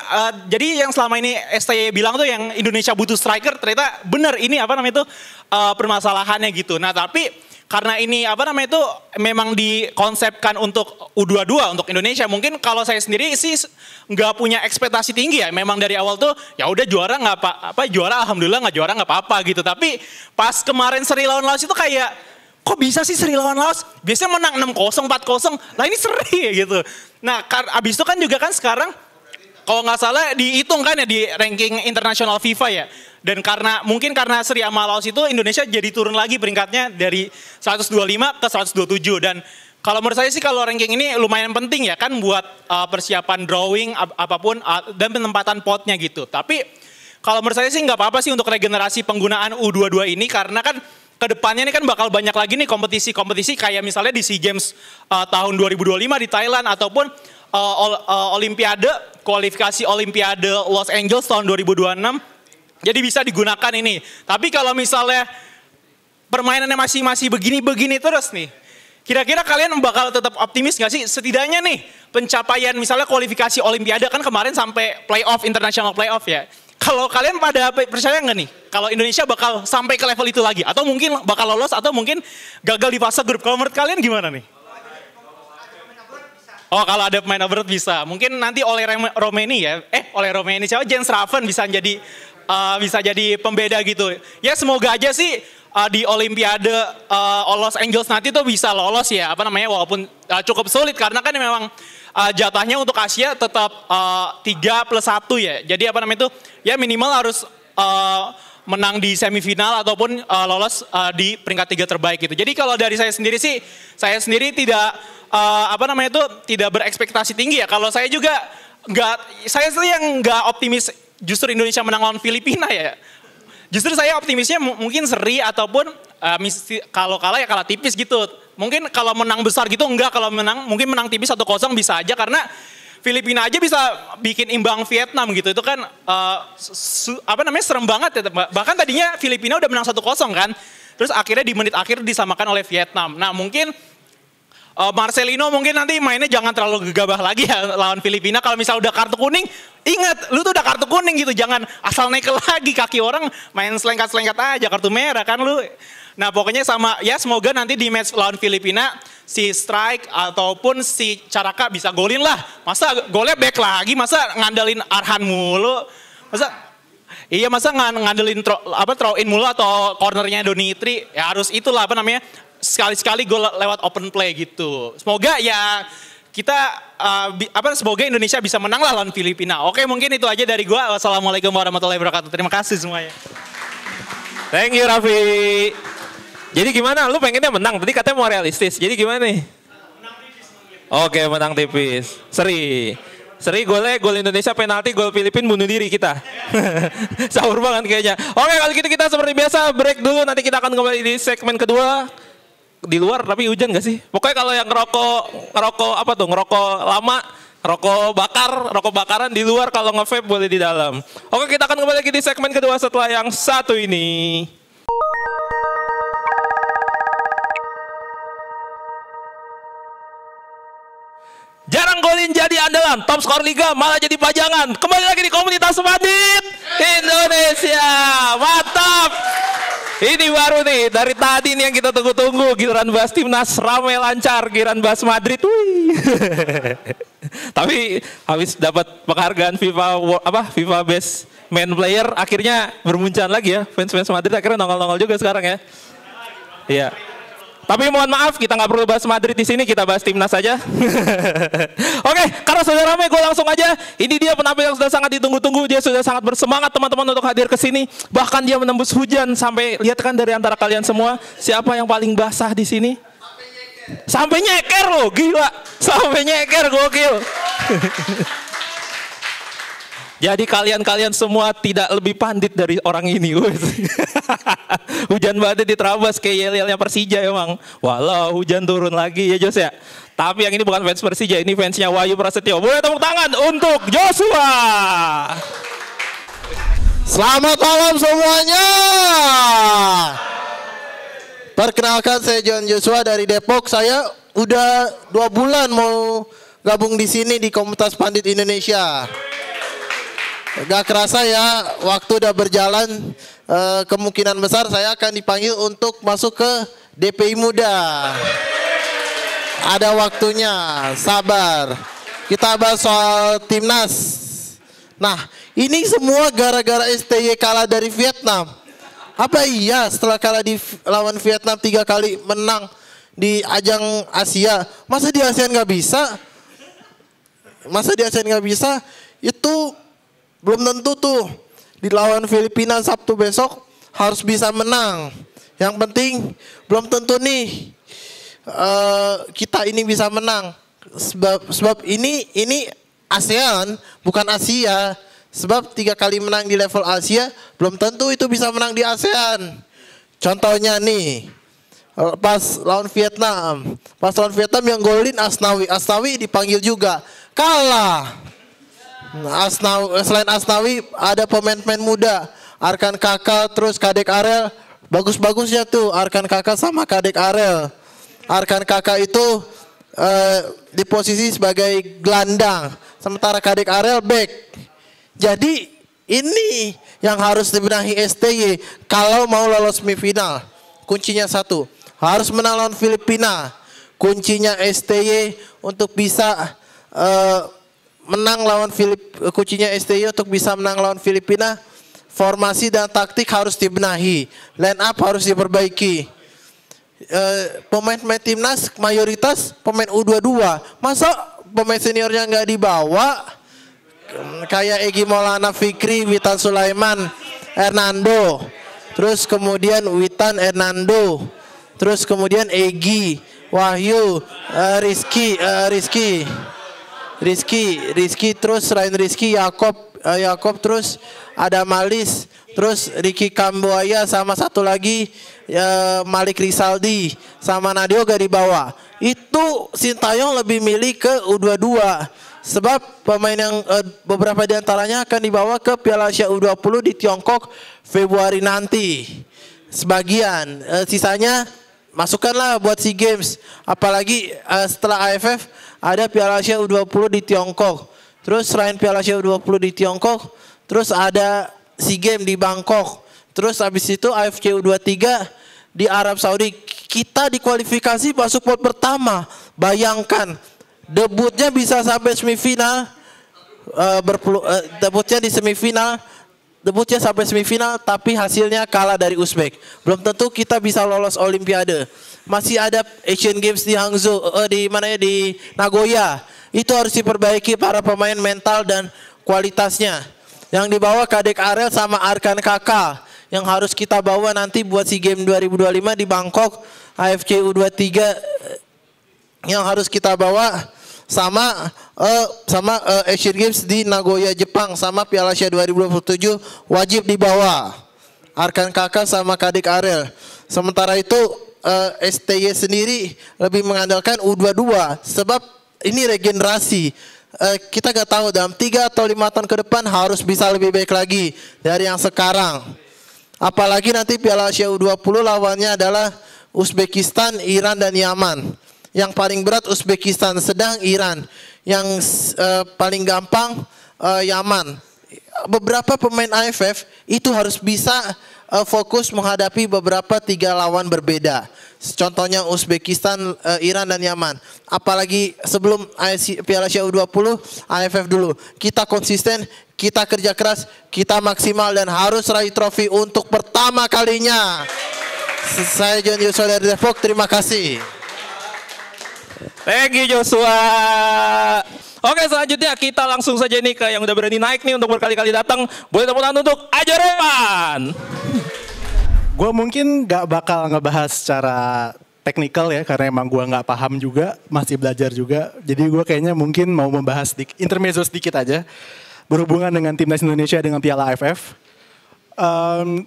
jadi yang selama ini STY bilang tuh yang Indonesia butuh striker, ternyata bener ini permasalahannya gitu. Nah tapi karena ini memang dikonsepkan untuk U22 untuk Indonesia. Mungkin kalau saya sendiri sih nggak punya ekspektasi tinggi ya. Memang dari awal tuh ya udah juara nggak juara alhamdulillah, nggak juara nggak apa-apa gitu. Tapi pas kemarin seri lawan Laos itu kayak kok bisa sih seri lawan Laos? Biasanya menang 6-0, 4-0. Nah ini seri gitu. Nah abis itu kan juga kan sekarang kalau nggak salah dihitung kan ya di ranking internasional FIFA ya. Dan mungkin karena seri sama Laos itu Indonesia jadi turun lagi peringkatnya dari 125 ke 127. Dan kalau menurut saya sih kalau ranking ini lumayan penting ya kan buat persiapan drawing apapun dan penempatan potnya gitu. Tapi kalau menurut saya sih nggak apa-apa sih untuk regenerasi penggunaan U22 ini, karena kan kedepannya ini kan bakal banyak lagi nih kompetisi-kompetisi kayak misalnya di SEA Games tahun 2025 di Thailand, ataupun kualifikasi Olimpiade Los Angeles tahun 2026. Jadi bisa digunakan ini. Tapi kalau misalnya permainannya masih begini-begini terus nih, kira-kira kalian bakal tetap optimis gak sih? Setidaknya nih pencapaian misalnya kualifikasi Olimpiade kan kemarin sampai playoff, international playoff ya. Kalau kalian pada percaya nggak nih kalau Indonesia bakal sampai ke level itu lagi? Atau mungkin bakal lolos atau mungkin gagal di fase grup? Kalau menurut kalian gimana nih? Oh kalau ada pemain abroad bisa. Mungkin nanti oleh Romeni ya. Oleh Romeni siapa? Jens Raven bisa jadi pembeda gitu. Ya semoga aja sih di Olimpiade Los Angeles nanti tuh bisa lolos ya. Walaupun cukup sulit karena kan memang jatahnya untuk Asia tetap 3+1 ya. Jadi ya minimal harus menang di semifinal ataupun lolos di peringkat 3 terbaik gitu. Jadi kalau dari saya sendiri sih, saya sendiri tidak tidak berekspektasi tinggi ya. Kalau saya juga saya sih yang nggak optimis justru Indonesia menang lawan Filipina ya. Justru saya optimisnya mungkin seri ataupun kalau kalah ya kalah tipis gitu. Mungkin kalau menang besar gitu enggak, kalau mungkin menang tipis 1-0 bisa aja karena Filipina aja bisa bikin imbang Vietnam gitu. Itu kan serem banget ya. Bahkan tadinya Filipina udah menang 1-0 kan. Terus akhirnya di menit akhir disamakan oleh Vietnam. Nah, mungkin Marcelino mungkin nanti mainnya jangan terlalu gegabah lagi ya lawan Filipina. Kalau misal udah kartu kuning, ingat lu tuh udah kartu kuning gitu. Jangan asal naik lagi kaki orang main selengkat-selengkat aja kartu merah kan lu. Nah pokoknya semoga nanti di match lawan Filipina si Strike ataupun si Caraka bisa golin lah. Masa golnya back lagi, masa ngandelin Arhan mulu. Masa ngandelin throw in mulu atau cornernya Donitri. Ya harus itulah sekali-sekali gol lewat open play gitu. Semoga ya kita semoga Indonesia bisa menang lah lawan Filipina. Oke, mungkin itu aja dari gua. Wassalamualaikum warahmatullahi wabarakatuh. Terima kasih semuanya. Thank you Raffi. Jadi gimana? Lu pengennya menang? Tadi katanya mau realistis. Jadi gimana nih? Oke, menang tipis. Seri golnya gol Indonesia penalti, gol Filipina bunuh diri kita. Sahur banget kayaknya. Oke, kalau gitu kita seperti biasa break dulu. Nanti kita akan kembali di segmen kedua. Di luar tapi hujan gak sih? Pokoknya kalau yang ngerokok lama, rokok bakaran di luar, kalau nge-vape boleh di dalam. Oke, kita akan kembali lagi di segmen kedua setelah yang satu ini. Jarang golin jadi andalan, top skor liga malah jadi pajangan. Kembali lagi di komunitas Madrid Indonesia. Mantap. Ini baru nih, dari tadi nih yang kita tunggu-tunggu. Giliran bahas timnas ramai lancar, giliran bahas Madrid. Tapi habis dapat penghargaan FIFA Best Man Player, akhirnya bermunculan lagi ya. Fans-fans Madrid akhirnya nongol-nongol juga sekarang ya. Iya. Tapi mohon maaf, kita nggak perlu bahas Madrid di sini, kita bahas timnas saja. Oke, karena sudah ramai, gue langsung aja. Ini dia penampil yang sudah sangat ditunggu-tunggu. Dia sudah sangat bersemangat teman-teman untuk hadir ke sini. Bahkan dia menembus hujan sampai lihat kan dari antara kalian semua siapa yang paling basah di sini? Sampai nyeker loh, gila. Sampai nyeker, gokil. Jadi kalian semua tidak lebih pandit dari orang ini. Hujan badai diterabas kayak yel-yelnya Persija emang. Walau hujan turun lagi ya Jos ya. Tapi yang ini bukan fans Persija, ini fansnya Wahyu Prasetyo. Boleh tepuk tangan untuk Joshua. Selamat malam semuanya. Perkenalkan, saya John Joshua dari Depok. Saya udah 2 bulan mau gabung di sini di komunitas Pandit Indonesia. Gak kerasa ya, waktu udah berjalan, kemungkinan besar saya akan dipanggil untuk masuk ke DPI Muda. Ada waktunya, sabar. Kita bahas soal timnas. Nah, ini semua gara-gara STY kalah dari Vietnam. Apa iya setelah kalah lawan Vietnam 3 kali menang di ajang Asia, masa di ASEAN nggak bisa? Itu belum tentu tuh. Di lawan Filipina Sabtu besok harus bisa menang. Yang penting belum tentu nih kita ini bisa menang. Sebab ini ASEAN bukan Asia. Sebab 3 kali menang di level Asia belum tentu itu bisa menang di ASEAN. Contohnya nih, pas lawan Vietnam yang golin Asnawi dipanggil juga, kalah. Selain Asnawi ada pemain-pemain muda, Arkan Kakak terus Kadek Arel. Bagus-bagusnya tuh Arkan Kakak sama Kadek Arel. Arkan Kakak itu di posisi sebagai gelandang, sementara Kadek Arel back. Jadi ini yang harus dibenahi STY kalau mau lolos semifinal. Kuncinya satu, harus menang lawan Filipina. Kuncinya STY untuk bisa menang lawan kuncinya STY untuk bisa menang lawan Filipina. Formasi dan taktik harus dibenahi, line up harus diperbaiki. Pemain-pemain timnas mayoritas pemain U22. Masa pemain seniornya nggak dibawa? Kayak Egy Maulana Fikri, Witan Sulaiman, Hernando. Terus kemudian Witan, Hernando. Terus kemudian Egy, Wahyu, Rizky. Terus selain Rizky, Yakob, terus ada Malis, terus Ricky Kambuaya sama satu lagi Malik Rizaldi sama Nadio gak dibawa. Itu Sintayong lebih milih ke U22 sebab pemain yang beberapa diantaranya akan dibawa ke Piala Asia U20 di Tiongkok Februari nanti. Sebagian sisanya masukkanlah buat SEA Games. Apalagi setelah AFF ada Piala Asia U20 di Tiongkok. Terus selain Piala Asia U20 di Tiongkok, terus ada SEA Games di Bangkok. Terus habis itu AFC U23 di Arab Saudi. Kita di kualifikasi masuk pot pertama. Bayangkan debutnya bisa sampai semifinal. Debutnya di semifinal. Debutnya sampai semifinal tapi hasilnya kalah dari Uzbek. Belum tentu kita bisa lolos Olimpiade. Masih ada Asian Games di Hangzhou, di Nagoya. Itu harus diperbaiki para pemain mental dan kualitasnya. Yang dibawa Kadek Arel sama Arkan Kakak. Yang harus kita bawa nanti buat SEA Games 2025 di Bangkok. AFC U23 yang harus kita bawa sama Asian Games di Nagoya Jepang sama Piala Asia 2027 wajib dibawa Arkan Kakak sama Kadek Arel. Sementara itu STY sendiri lebih mengandalkan U22 sebab ini regenerasi. Kita gak tahu dalam 3 atau 5 tahun ke depan harus bisa lebih baik lagi dari yang sekarang. Apalagi nanti Piala Asia U20 lawannya adalah Uzbekistan, Iran dan Yaman. Yang paling berat Uzbekistan, sedang Iran. Yang paling gampang Yaman. Beberapa pemain AFF itu harus bisa fokus menghadapi beberapa 3 lawan berbeda. Contohnya Uzbekistan, Iran dan Yaman. Apalagi sebelum Piala Asia U20, AFF dulu. Kita konsisten, kita kerja keras, kita maksimal dan harus raih trofi untuk pertama kalinya. Saya John Joshua dari Depok, terima kasih. Thank you Joshua. Oke, selanjutnya kita langsung saja nih ke yang udah berani naik nih untuk berkali-kali datang. Boleh tepuk tangan untuk Ajarepan. Gue mungkin gak bakal ngebahas secara teknikal ya, karena emang gue gak paham juga, masih belajar juga. Jadi gue kayaknya mungkin mau membahas intermezzo sedikit aja, berhubungan dengan Timnas Indonesia dengan Piala AFF.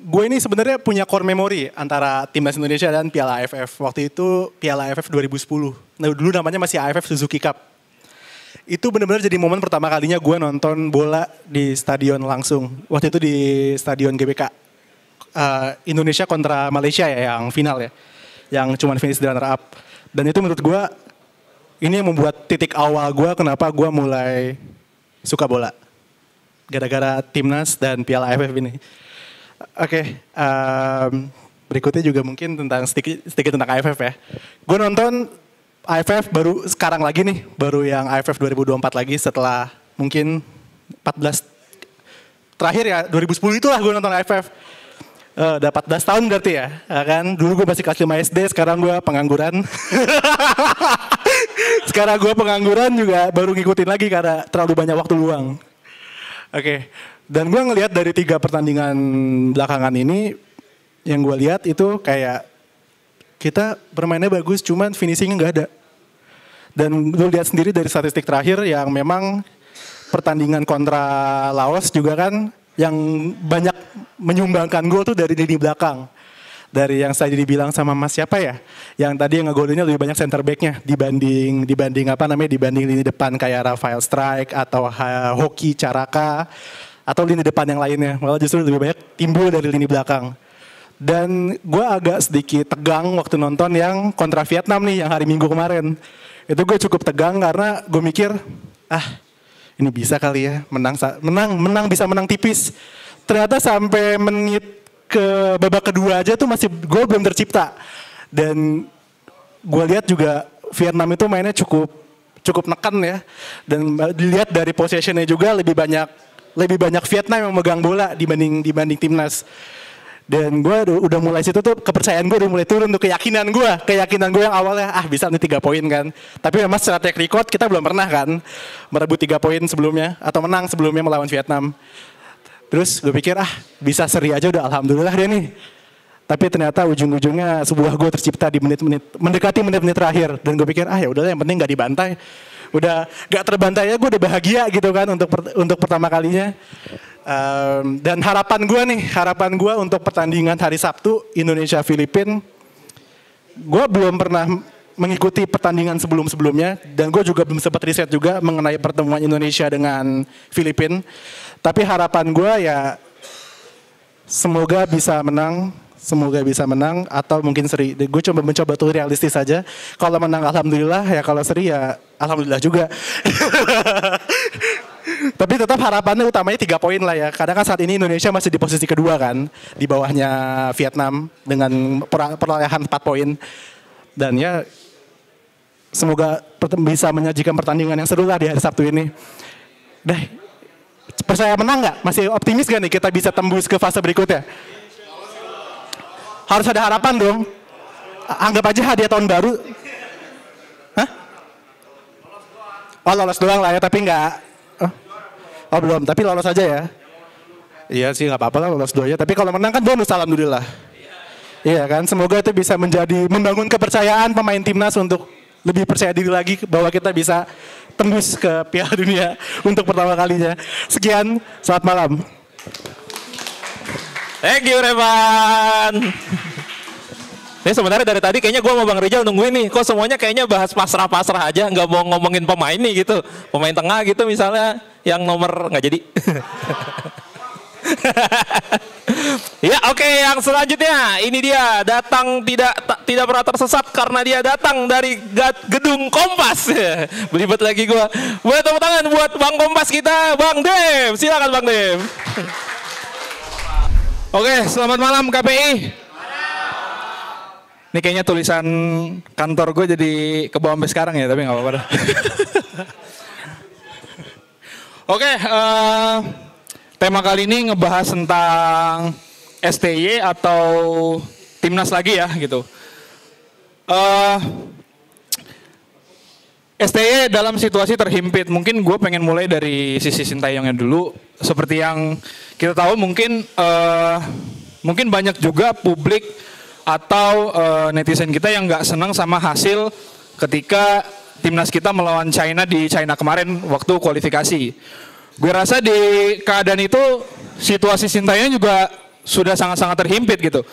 Gue ini sebenarnya punya core memory antara Timnas Indonesia dan Piala AFF. Waktu itu Piala AFF 2010. Nah dulu namanya masih AFF Suzuki Cup. Itu benar-benar jadi momen pertama kalinya gue nonton bola di stadion langsung. Waktu itu di stadion GBK. Indonesia kontra Malaysia ya yang final ya. Yang cuma finish di runner up. Dan itu menurut gue ini yang membuat titik awal gue kenapa gue mulai suka bola. Gara-gara Timnas dan Piala AFF ini. Oke, berikutnya juga mungkin tentang sedikit tentang AFF ya. Gue nonton AFF baru sekarang lagi nih, baru yang AFF 2024 lagi setelah mungkin 14 terakhir ya 2010 itulah gue nonton AFF. Udah 14 tahun berarti ya kan. Dulu gue masih kelas 5 SD, sekarang gue pengangguran. Sekarang gue pengangguran juga baru ngikutin lagi karena terlalu banyak waktu luang. Oke. Dan gue ngelihat dari 3 pertandingan belakangan ini, yang gue lihat itu kayak kita bermainnya bagus, cuman finishingnya nggak ada. Dan gue lihat sendiri dari statistik terakhir yang memang pertandingan kontra Laos juga kan, yang banyak menyumbangkan gol tuh dari lini belakang. Dari yang saya dibilang sama Mas siapa ya, yang tadi yang ngegolinnya lebih banyak center backnya dibanding dibanding lini depan kayak Rafael Strike atau Hoki Caraka atau lini depan yang lainnya. Malah justru lebih banyak timbul dari lini belakang. Dan gue agak sedikit tegang waktu nonton yang kontra Vietnam nih yang hari Minggu kemarin. Itu gue cukup tegang karena gue mikir, ini bisa kali ya bisa menang tipis. Ternyata sampai menit ke babak kedua aja tuh masih gol belum tercipta. Dan gue lihat juga Vietnam itu mainnya cukup nekan ya. Dan dilihat dari possessionnya juga lebih banyak Vietnam yang megang bola dibanding timnas. Dan gue udah mulai situ tuh kepercayaan gue udah mulai turun tuh, keyakinan gue yang awalnya bisa nih 3 poin kan. Tapi memang secara track record kita belum pernah kan merebut 3 poin sebelumnya atau menang sebelumnya melawan Vietnam. Terus gue pikir bisa seri aja udah alhamdulillah deh nih. Tapi ternyata ujung-ujungnya sebuah gol tercipta di mendekati menit-menit terakhir. Dan gue pikir ya udahlah yang penting gak dibantai. Udah gak terbantai ya gue udah bahagia gitu kan untuk pertama kalinya. Dan harapan gue untuk pertandingan hari Sabtu Indonesia Filipina, gue belum pernah mengikuti pertandingan sebelumnya dan gue juga belum sempat riset juga mengenai pertemuan Indonesia dengan Filipina. Tapi harapan gue ya semoga bisa menang atau mungkin seri. Gue mencoba tuh realistis saja. Kalau menang alhamdulillah ya, kalau seri ya alhamdulillah juga. Tapi tetap harapannya utamanya 3 poin lah ya. Karena kan saat ini Indonesia masih di posisi kedua kan, di bawahnya Vietnam dengan perolehan 4 poin. Dan ya semoga bisa menyajikan pertandingan yang seru lah di hari Sabtu ini. Percaya menang nggak? Masih optimis gak nih kita bisa tembus ke fase berikutnya? Harus ada harapan dong. Anggap aja hadiah tahun baru. Lolos doang lah ya, tapi nggak. Belum, tapi lolos aja ya. Iya sih nggak apa-apa lah lolos doanya. Tapi kalau menang kan bonus alhamdulillah. Iya kan, semoga itu bisa membangun kepercayaan pemain timnas untuk lebih percaya diri lagi bahwa kita bisa tembus ke Piala Dunia untuk pertama kalinya. Sekian, selamat malam. Thank you Revan. Ini sebenarnya dari tadi kayaknya gue sama Bang Rizal nungguin nih. Kok semuanya kayaknya bahas pasrah-pasrah aja, nggak mau ngomongin pemain nih gitu. Pemain tengah gitu misalnya, yang nomor nggak jadi. Ya oke, yang selanjutnya ini dia datang tidak pernah tersesat karena dia datang dari gedung Kompas. Belibet lagi gue. Boleh tepuk tangan buat Bang Kompas kita, Bang Dev. Silakan Bang Dev. Oke, selamat malam KPI. Ini kayaknya tulisan kantor gue jadi ke bawah sampai sekarang ya, tapi nggak apa-apa dah. Oke, tema kali ini ngebahas tentang STY atau timnas lagi ya gitu. STY dalam situasi terhimpit, mungkin gue pengen mulai dari sisi Sintayongnya dulu. Seperti yang kita tahu mungkin banyak juga publik atau netizen kita yang nggak senang sama hasil ketika timnas kita melawan China di China kemarin waktu kualifikasi. Gue rasa di keadaan itu situasi Sintayong juga sudah sangat-sangat terhimpit gitu.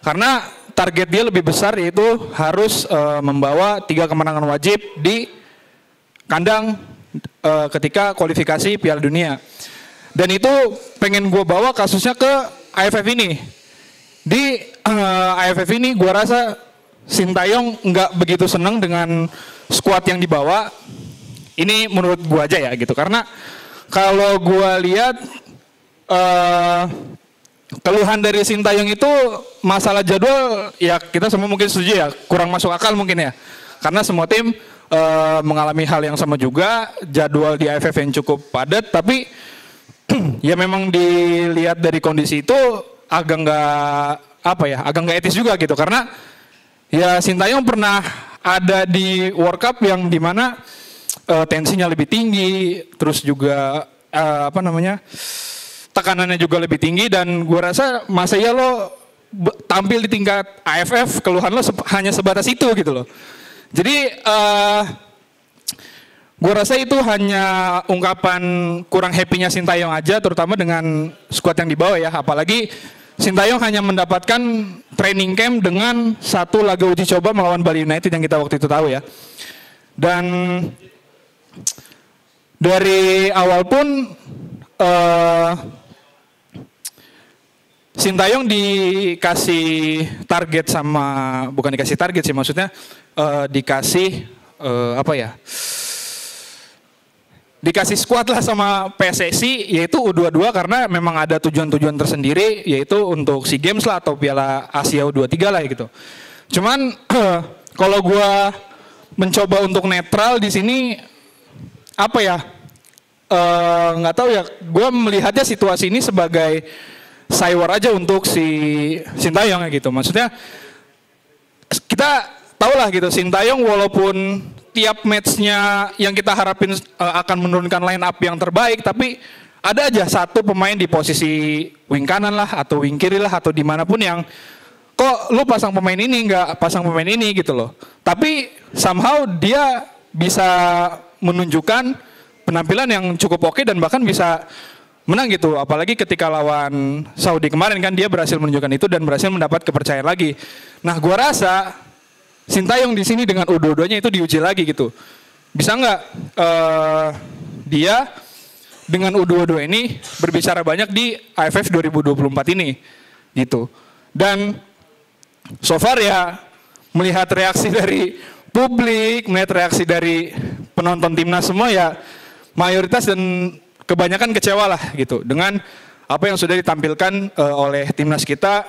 Karena target dia lebih besar yaitu harus membawa 3 kemenangan wajib di kandang ketika kualifikasi Piala Dunia. Dan itu pengen gue bawa kasusnya ke AFF ini. Di AFF ini gue rasa Sintayong nggak begitu senang dengan skuad yang dibawa. Ini menurut gue aja ya gitu. Karena kalau gue lihat keluhan dari Sintayong itu masalah jadwal ya kita semua mungkin setuju ya, kurang masuk akal mungkin ya. Karena semua tim mengalami hal yang sama juga, jadwal di AFF yang cukup padat, tapi ya memang dilihat dari kondisi itu agak nggak etis juga gitu. Karena ya Sintayong pernah ada di World Cup yang dimana tensinya lebih tinggi, terus juga tekanannya juga lebih tinggi, dan gue rasa masa ya lo tampil di tingkat AFF keluhan lo hanya sebatas itu gitu loh. Jadi gue rasa itu hanya ungkapan kurang happy-nya Sintayong aja, terutama dengan skuad yang dibawa ya. Apalagi Sintayong hanya mendapatkan training camp dengan 1 laga uji coba melawan Bali United yang kita waktu itu tahu ya. Dan dari awal pun Sintayong dikasih target sama, bukan dikasih target sih, maksudnya dikasih dikasih squad lah sama PSSI, yaitu U22 karena memang ada tujuan-tujuan tersendiri, yaitu untuk SEA Games lah atau Piala Asia U23 lah gitu. Cuman kalau gue mencoba untuk netral di sini, nggak tahu ya, gue melihatnya situasi ini sebagai saywar aja untuk si Sintayong gitu. Maksudnya kita tahu lah gitu, Sintayong walaupun tiap matchnya yang kita harapin akan menurunkan line up yang terbaik, tapi ada aja satu pemain di posisi wing kanan lah atau wing kiri lah atau dimanapun yang kok lu pasang pemain ini nggak pasang pemain ini gitu loh. Tapi somehow dia bisa menunjukkan penampilan yang cukup oke dan bahkan bisa menang gitu. Apalagi ketika lawan Saudi kemarin kan dia berhasil menunjukkan itu dan berhasil mendapat kepercayaan lagi. Nah, gua rasa Sintayong di sini dengan U22-nya itu diuji lagi gitu. Bisa nggak dia dengan U22 ini berbicara banyak di AFF 2024 ini gitu. Dan so far ya melihat reaksi dari publik, melihat reaksi dari penonton timnas semua ya mayoritas dan kebanyakan kecewa lah gitu dengan apa yang sudah ditampilkan oleh timnas kita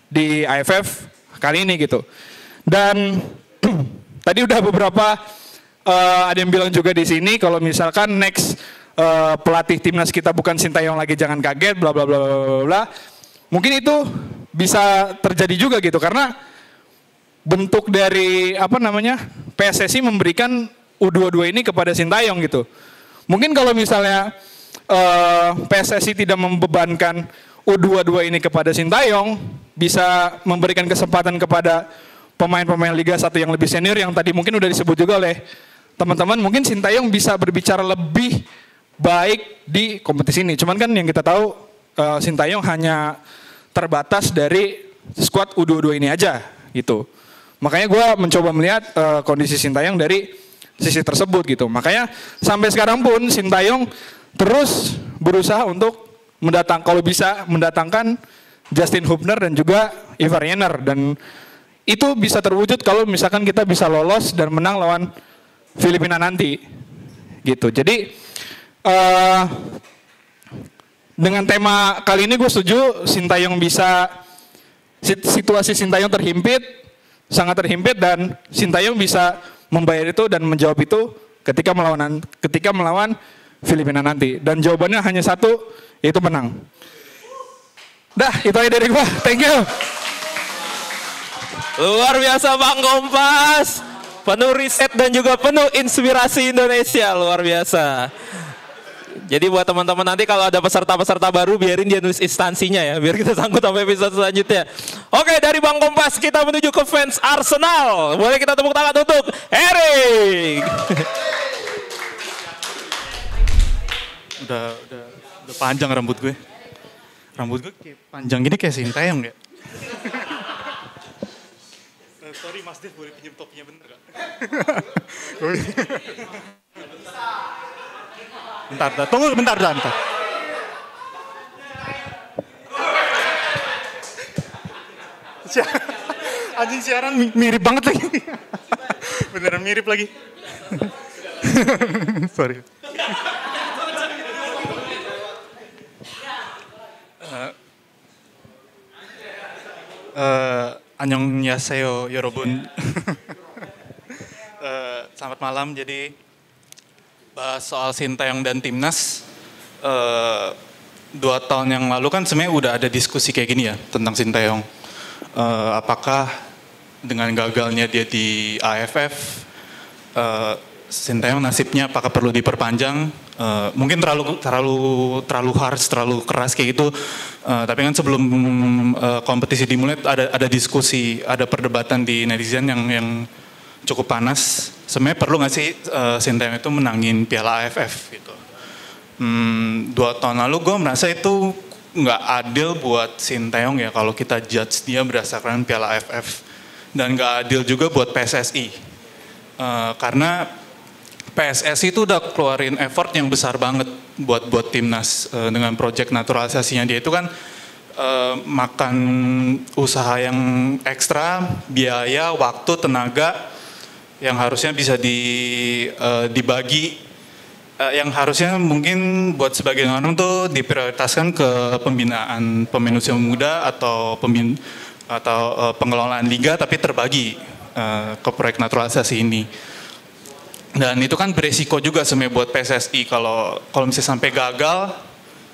di AFF kali ini gitu. Dan tadi udah beberapa ada yang bilang juga di sini kalau misalkan next pelatih timnas kita bukan Sintayong lagi, jangan kaget bla bla bla bla bla. Mungkin itu bisa terjadi juga gitu karena bentuk dari PSSI memberikan U22 ini kepada Sintayong gitu. Mungkin kalau misalnya PSSI tidak membebankan U22 ini kepada Sintayong, bisa memberikan kesempatan kepada pemain-pemain Liga 1 yang lebih senior yang tadi mungkin udah disebut juga oleh teman-teman, mungkin Sintayong bisa berbicara lebih baik di kompetisi ini. Cuman kan yang kita tahu Sintayong hanya terbatas dari skuad U22 ini aja gitu. Makanya gue mencoba melihat kondisi Sintayong dari sisi tersebut gitu. Makanya sampai sekarang pun Sintayong terus berusaha untuk kalau bisa mendatangkan Justin Hubner dan juga Ivar Jenner, dan itu bisa terwujud kalau misalkan kita bisa lolos dan menang lawan Filipina nanti gitu. Jadi dengan tema kali ini gue setuju Sintayong bisa, situasi Sintayong sangat terhimpit dan Sintayong bisa membayar itu dan menjawab itu ketika melawan Filipina nanti. Dan jawabannya hanya satu, yaitu menang. Dah, itu aja dari gue. Thank you. Luar biasa Bang Kompas, penuh riset dan juga penuh inspirasi Indonesia, luar biasa. Jadi buat teman-teman nanti kalau ada peserta-peserta baru biarin dia nulis instansinya ya, biar kita sangkut sampai episode selanjutnya. Oke, dari Bang Kompas kita menuju ke fans Arsenal. Boleh kita tepuk tangan untuk Erik. Udah panjang rambut gue. Rambut gue kayak panjang gini kayak Sintayong ya. Sorry Mas Dev, boleh pinjam topinya bentar gak? Bentar, tunggu bentar. Anjing siaran mirip banget lagi. Beneran mirip lagi. Sorry. Annyeonghaseyo Yorobun. Selamat malam. Jadi bahas soal Sintayong dan timnas. 2 tahun yang lalu kan sebenarnya udah ada diskusi kayak gini ya tentang Sintayong. Apakah dengan gagalnya dia di AFF, Sintayong nasibnya apakah perlu diperpanjang? Mungkin terlalu harsh, terlalu keras kayak gitu. Tapi kan sebelum kompetisi dimulai ada diskusi, ada perdebatan di netizen yang cukup panas. Sebenarnya perlu nggak sih Sintayong itu menangin Piala AFF gitu? 2 tahun lalu gue merasa itu nggak adil buat Sintayong ya kalau kita judge dia berdasarkan Piala AFF, dan nggak adil juga buat PSSI karena PSSI itu udah keluarin effort yang besar banget buat timnas dengan proyek naturalisasinya. Dia itu kan makan usaha yang ekstra, biaya, waktu, tenaga yang harusnya bisa dibagi, yang harusnya mungkin buat sebagian orang tuh diprioritaskan ke pembinaan pemain usia muda atau pengelolaan liga, tapi terbagi ke proyek naturalisasi ini. Dan itu kan beresiko juga sebenarnya buat PSSI kalau misalnya sampai gagal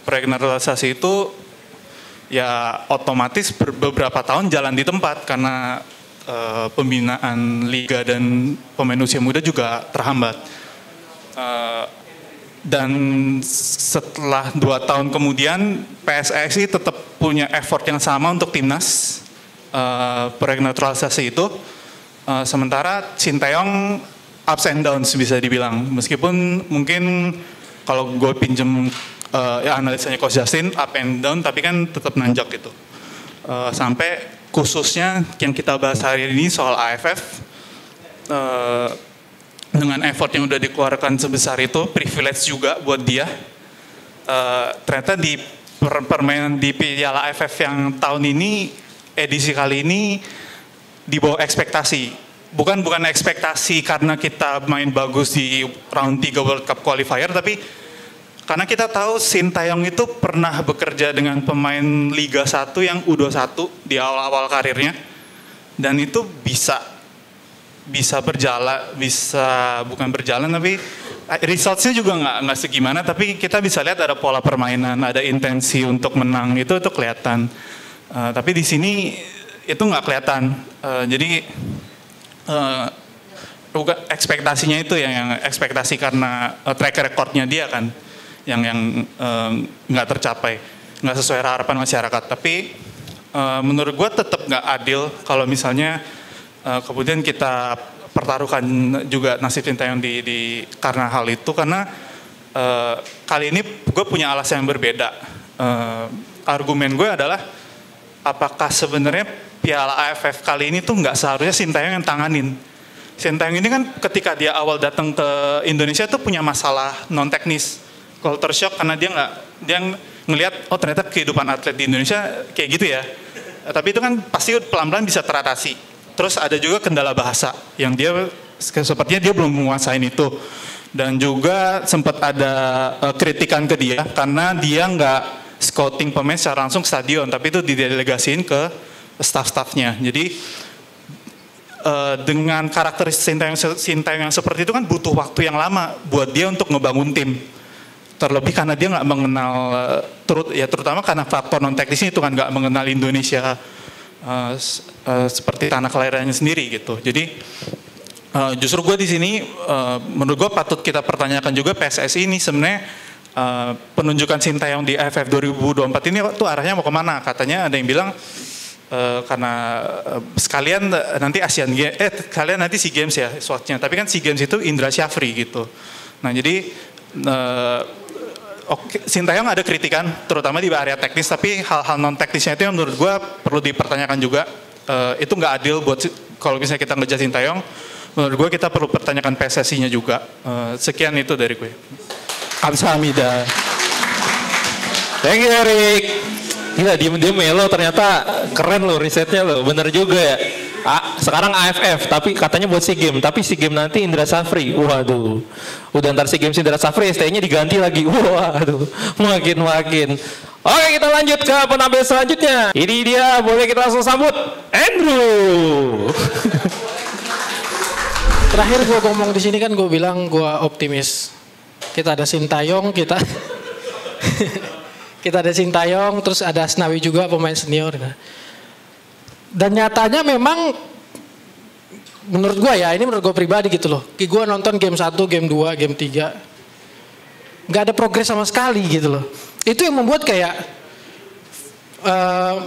proyek naturalisasi itu ya otomatis beberapa tahun jalan di tempat karena pembinaan liga dan pemain usia muda juga terhambat. Dan setelah 2 tahun kemudian PSSI tetap punya effort yang sama untuk timnas proyek naturalisasi itu, sementara Sinteyong ups and downs bisa dibilang, meskipun mungkin kalau gue pinjem ya analisanya Coach Justin up and down, tapi kan tetap nanjak gitu. Sampai khususnya yang kita bahas hari ini soal AFF, dengan effort yang udah dikeluarkan sebesar itu, privilege juga buat dia. Ternyata di permainan di Piala AFF yang tahun ini, edisi kali ini di bawah ekspektasi. Bukan ekspektasi karena kita main bagus di round 3 World Cup qualifier, tapi karena kita tahu Sinteyong itu pernah bekerja dengan pemain Liga 1 yang U21 di awal-awal karirnya, dan itu bisa berjalan, bukan berjalan tapi resultsnya juga nggak segimana, tapi kita bisa lihat ada pola permainan, ada intensi untuk menang, itu kelihatan. Tapi di sini itu nggak kelihatan. Jadi ekspektasinya itu yang ekspektasi karena track recordnya dia kan yang nggak tercapai, nggak sesuai harapan masyarakat. Tapi menurut gue tetap nggak adil kalau misalnya kemudian kita pertaruhkan juga nasib Sinteyong di karena hal itu, karena kali ini gue punya alasan yang berbeda. Argumen gue adalah apakah sebenarnya Piala AFF kali ini tuh nggak seharusnya Sinteyong yang tanganin. Sinteyong ini kan ketika dia awal datang ke Indonesia tuh punya masalah non teknis, culture shock, karena dia ngelihat oh ternyata kehidupan atlet di Indonesia kayak gitu ya. Tapi itu kan pasti pelan-pelan bisa teratasi. Terus ada juga kendala bahasa yang dia sepertinya dia belum menguasain itu. Dan juga sempat ada kritikan ke dia karena dia nggak scouting pemain secara langsung ke stadion, tapi itu didelegasiin ke staff-staffnya. Jadi dengan karakteristik Sinteyong yang seperti itu kan butuh waktu yang lama buat dia untuk ngebangun tim. Terlebih karena dia nggak mengenal, terutama karena faktor non teknisnya itu kan nggak mengenal Indonesia seperti tanah kelahirannya sendiri gitu. Jadi justru gue di sini menurut gue patut kita pertanyakan juga PSSI ini sebenarnya penunjukan Sinteyong di AFF 2024 ini tuh arahnya mau kemana? Katanya ada yang bilang karena sekalian nanti kalian nanti SEA Games ya slotnya, tapi kan SEA Games itu Indra Syafri gitu. Nah jadi Sinteyong ada kritikan terutama di area teknis, tapi hal-hal non teknisnya itu yang menurut gue perlu dipertanyakan juga. Itu nggak adil buat kalau misalnya kita ngejudge Sinteyong. Menurut gue kita perlu pertanyakan PSSI-nya juga. Sekian itu dari gue. Kamsahamnida. Thank you Erik. Gila diem-diem melo, ternyata keren loh risetnya loh, bener juga ya. Sekarang AFF, tapi katanya buat SEA Games, tapi SEA Games nanti Indra Syafri. Waduh, udah ntar SEA Games Indra Syafri, ST-nya diganti lagi. Waduh, makin. Oke, kita lanjut ke penampil selanjutnya. Ini dia, boleh kita langsung sambut Andrew. Terakhir gue ngomong di sini kan gue bilang gue optimis. Kita ada Sinteyong, kita ada Sinteyong, terus ada Asnawi juga pemain senior. Dan nyatanya memang menurut gue ya, ini menurut gue pribadi gitu loh. Gue nonton game 1, game 2, game 3. Gak ada progres sama sekali gitu loh. Itu yang membuat kayak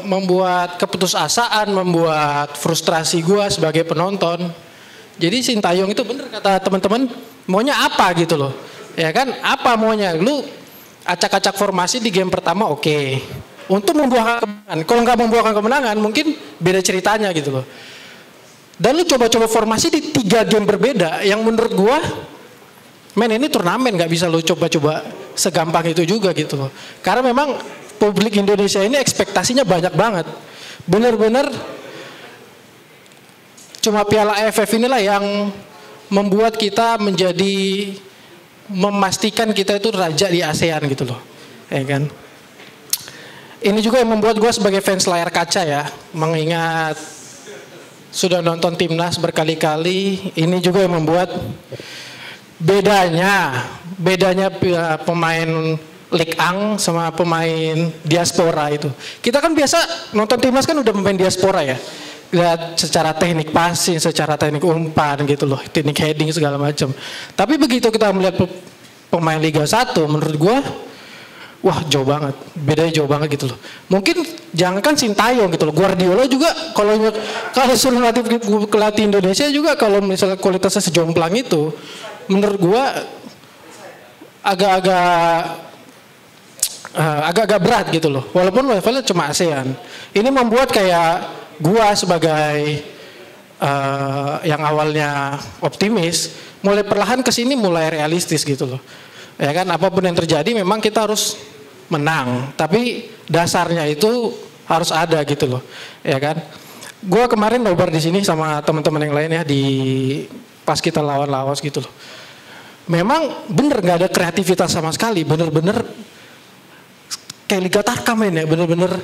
membuat keputusasaan, membuat frustrasi gue sebagai penonton. Jadi Sinteyong itu bener kata teman-teman, maunya apa gitu loh. Ya kan, apa maunya? Lu acak-acak formasi di game pertama oke. Untuk membuahkan kemenangan. Kalau nggak membuahkan kemenangan mungkin beda ceritanya gitu loh. Dan lu coba-coba formasi di 3 game berbeda yang menurut gua Men ini turnamen, nggak bisa lo coba-coba segampang itu juga gitu loh. Karena memang publik Indonesia ini ekspektasinya banyak banget. Bener-bener cuma Piala AFF inilah yang membuat kita menjadi, memastikan kita itu raja di ASEAN gitu loh, ya kan. Ini juga yang membuat gue sebagai fans layar kaca ya, mengingat sudah nonton timnas berkali-kali. Ini juga yang membuat bedanya pemain League Ang sama pemain diaspora itu. Kita kan biasa nonton timnas kan udah pemain diaspora ya. Lihat secara teknik passing, secara teknik umpan gitu loh, teknik heading segala macam. Tapi begitu kita melihat pemain Liga 1, menurut gua wah jauh banget, bedanya jauh banget gitu loh. Mungkin jangankan Sintayong gitu loh, Guardiola juga kalau suruh pelatih Indonesia juga kalau misalnya kualitasnya sejomplang itu, menurut gua agak berat gitu loh. Walaupun levelnya cuma ASEAN. Ini membuat kayak gua sebagai yang awalnya optimis, mulai perlahan kesini mulai realistis gitu loh. Ya kan, apapun yang terjadi memang kita harus menang, tapi dasarnya itu harus ada gitu loh, ya kan. Gua kemarin nobar di sini sama teman-teman yang lain ya, di pas kita lawan Laos gitu loh. Memang bener nggak ada kreativitas sama sekali, bener-bener kayak Liga Tarkam ya, bener-bener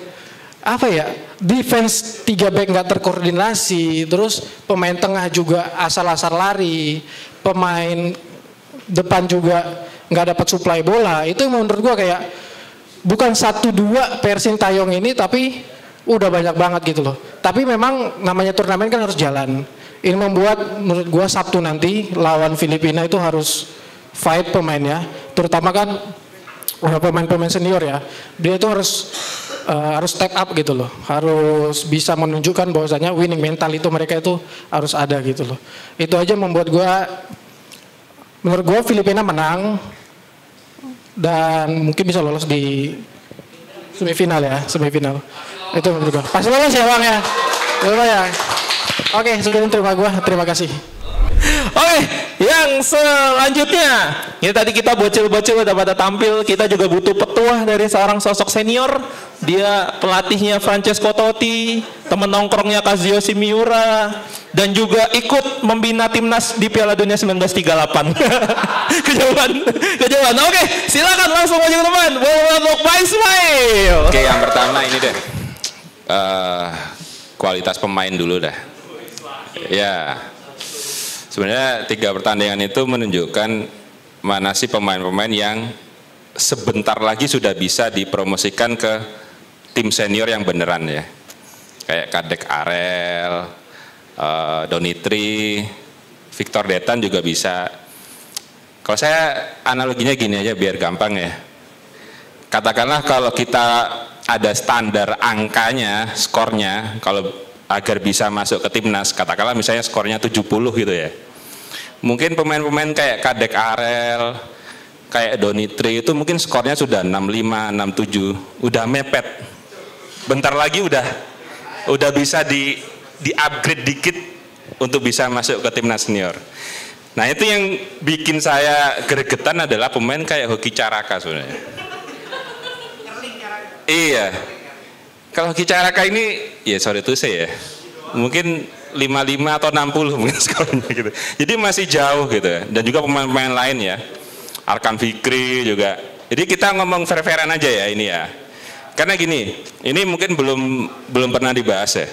apa ya, defense 3 back nggak terkoordinasi, terus pemain tengah juga asal-asal lari, pemain depan juga nggak dapat suplai bola. Itu menurut gua kayak bukan 1-2 Sintayong ini, tapi udah banyak banget gitu loh. Tapi memang namanya turnamen kan harus jalan. Ini membuat menurut gua Sabtu nanti lawan Filipina itu harus fight pemainnya, terutama kan pemain-pemain senior ya. Dia itu harus step up gitu loh. Harus bisa menunjukkan bahwasanya winning mental itu mereka itu harus ada gitu loh. Itu aja membuat menurut gua Filipina menang dan mungkin bisa lolos di semifinal ya, semifinal. Itu menurut gua. Pasti lolos ya Bang ya. Ya. Oke, sudah terima kasih. Oke, yang selanjutnya, ini tadi kita bocil-bocil udah pada tampil, kita juga butuh petuah dari seorang sosok senior. Dia pelatihnya Francesco Totti, teman nongkrongnya Kazuyoshi Miura, dan juga ikut membina timnas di Piala Dunia 1938. Kejauhan. Oke, silakan langsung maju ke depan. Untuk Pak Ismail. Oke, yang pertama ini deh, kualitas pemain dulu dah. Ya, sebenarnya 3 pertandingan itu menunjukkan mana sih pemain-pemain yang sebentar lagi sudah bisa dipromosikan ke tim senior yang beneran ya. Kayak Kadek Arel, Donitri, Victor Detan juga bisa. Kalau saya analoginya gini aja biar gampang ya. Katakanlah kalau kita ada standar angkanya, skornya, kalau agar bisa masuk ke timnas, katakanlah misalnya skornya 70 gitu ya. Mungkin pemain-pemain kayak Kadek Arel, kayak Donitri itu mungkin skornya sudah 65, 67, udah mepet. Bentar lagi udah bisa di-upgrade dikit untuk bisa masuk ke timnas senior. Nah itu yang bikin saya gregetan adalah pemain kayak Hoki Caraka sebenarnya. Iya. Kalau Hoki Caraka ini, ya sorry to say ya, mungkin 55 atau 60 mungkin skornya gitu. Jadi masih jauh gitu ya. Dan juga pemain-pemain lain ya, Arkan Fikri juga. Jadi kita ngomong fair-fairan aja ya ini ya. Karena gini, ini mungkin belum pernah dibahas ya.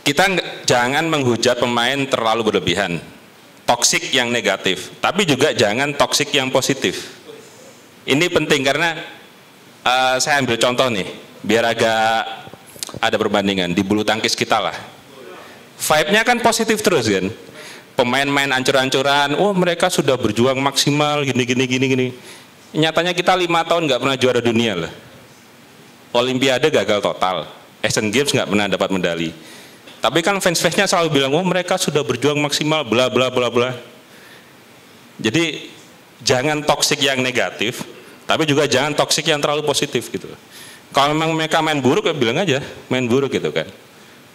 Kita jangan menghujat pemain terlalu berlebihan, toksik yang negatif, tapi juga jangan toksik yang positif. Ini penting karena saya ambil contoh nih, biar agak ada perbandingan di bulu tangkis kita lah. Vibe-nya kan positif terus kan. Pemain-main ancur-ancuran, oh mereka sudah berjuang maksimal gini. Nyatanya kita 5 tahun nggak pernah juara dunia lah. Olimpiade gagal total, Asian Games nggak pernah dapat medali. Tapi kan fans-fansnya selalu bilang, oh mereka sudah berjuang maksimal, bla bla bla bla. Jadi jangan toksik yang negatif, tapi juga jangan toksik yang terlalu positif gitu. Kalau memang mereka main buruk ya bilang aja main buruk gitu kan.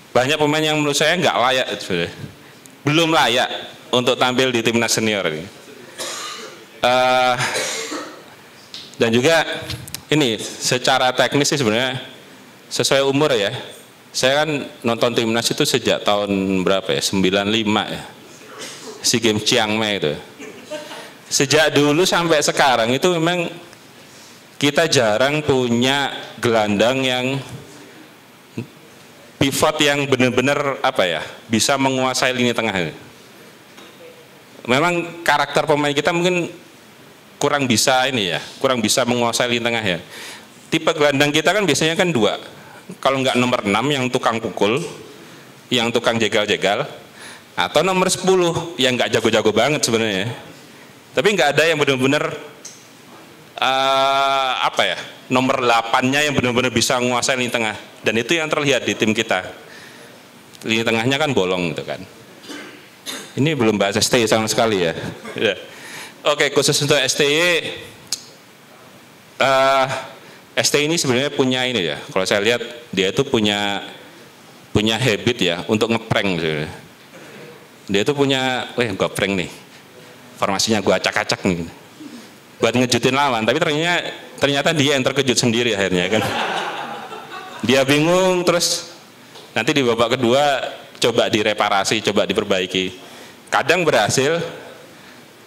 Banyak pemain yang menurut saya nggak layak, belum layak untuk tampil di timnas senior ini. Dan juga ini secara teknis sih sebenarnya sesuai umur ya. Saya kan nonton timnas itu sejak tahun berapa ya? 95 ya. SEA Games Chiang Mai itu. Sejak dulu sampai sekarang itu memang kita jarang punya gelandang yang pivot yang benar-benar apa ya, bisa menguasai lini tengah. Memang karakter pemain kita mungkin kurang bisa ini ya, kurang bisa menguasai lini tengah ya. Tipe gelandang kita kan biasanya kan dua. Kalau nggak nomor 6 yang tukang pukul, yang tukang jegal-jegal, atau nomor 10 yang nggak jago-jago banget sebenarnya. Tapi nggak ada yang benar-benar apa ya, nomor 8-nya yang benar-benar bisa menguasai lini tengah. Dan itu yang terlihat di tim kita. Lini tengahnya kan bolong gitu kan. Ini belum bahas STY sama sekali ya. Oke, khusus untuk STY, STY ini sebenarnya punya ini ya. Kalau saya lihat dia itu punya habit ya untuk ngeprank sebenarnya. Dia itu punya, gue prank nih. Formasinya gue acak-acak nih. Buat ngejutin lawan, tapi ternyata dia yang terkejut sendiri akhirnya kan. Dia bingung, terus nanti di babak kedua coba direparasi, coba diperbaiki. Kadang berhasil,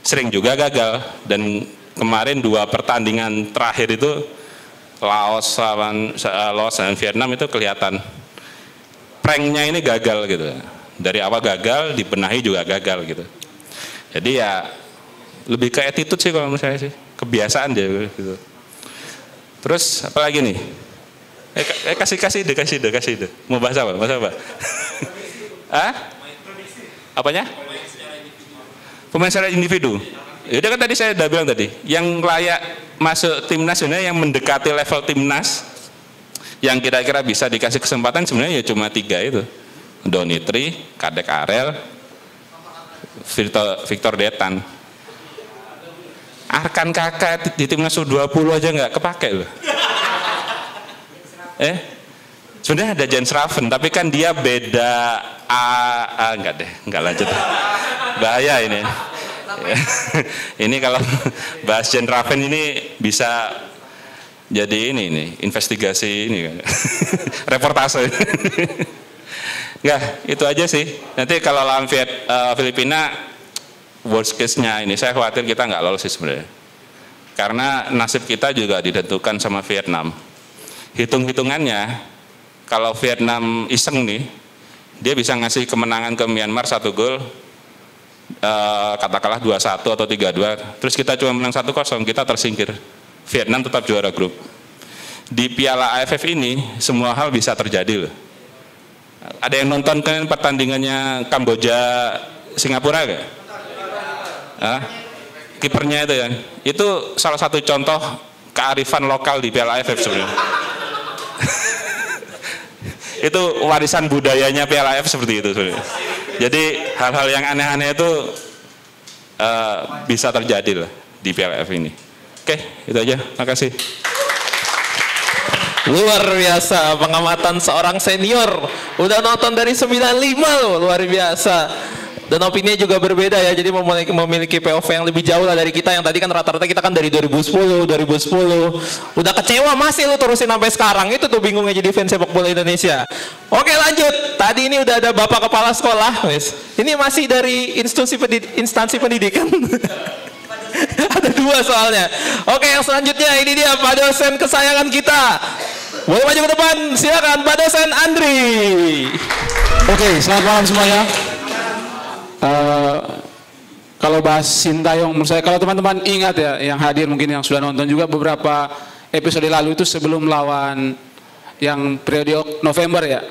sering juga gagal. Dan kemarin 2 pertandingan terakhir itu Laos dan Vietnam itu kelihatan pranknya ini gagal gitu. Dari awal gagal, dibenahi juga gagal gitu. Jadi ya lebih ke attitude sih kalau menurut saya sih, kebiasaan dia gitu. Terus apa lagi nih? Kasih deh. Mau bahas apa? Hah? Apanya? Pemain secara individu. Ya udah kan tadi saya udah bilang tadi, yang layak masuk timnas sebenarnya yang mendekati level timnas, yang kira-kira bisa dikasih kesempatan sebenarnya ya cuma 3 itu. Donitri, Kadek Arel, Victor Detan. Arkan kakak di timnas U20 aja nggak kepake loh. Sebenarnya ada Jens Raven, tapi kan dia beda. Nggak lanjut. Bahaya ini. Ini kalau bahas Jens Raven ini bisa jadi ini investigasi ini kan. Reportase. Nggak, itu aja sih. Nanti kalau lawan Filipina, worst case-nya ini saya khawatir kita nggak lolos sih sebenarnya. Karena nasib kita juga ditentukan sama Vietnam. Hitung-hitungannya, kalau Vietnam iseng nih, dia bisa ngasih kemenangan ke Myanmar 1 gol, katakanlah 2-1 atau 3-2, terus kita cuma menang 1-0, kita tersingkir. Vietnam tetap juara grup. Di Piala AFF ini, semua hal bisa terjadi loh. Ada yang nonton kan pertandingannya Kamboja Singapura gak? Kipernya itu ya. Itu salah satu contoh kearifan lokal di Piala AFF sebenarnya. Itu warisan budayanya Piala AFF seperti itu sebenarnya. Jadi hal-hal yang aneh-aneh itu bisa terjadi lah di Piala AFF ini. Oke, itu aja. Makasih. Luar biasa pengamatan seorang senior. Udah nonton dari 95 loh, luar biasa. Dan opini juga berbeda ya, jadi memiliki POV yang lebih jauh lah dari kita. Yang tadi kan rata-rata kita kan dari 2010. Udah kecewa masih lu terusin sampai sekarang. Itu tuh bingungnya jadi fans sepak bola Indonesia. Oke lanjut, tadi ini udah ada Bapak Kepala Sekolah. Ini masih dari instansi pendidikan. Ada 2 soalnya. Oke, yang selanjutnya ini dia Pak dosen kesayangan kita. Boleh maju ke depan, silakan Pak dosen Andri. Oke, selamat malam semuanya. Kalau bahas Sintayong, menurut saya kalau teman-teman ingat ya, yang hadir mungkin yang sudah nonton juga beberapa episode lalu itu sebelum lawan yang periode November ya,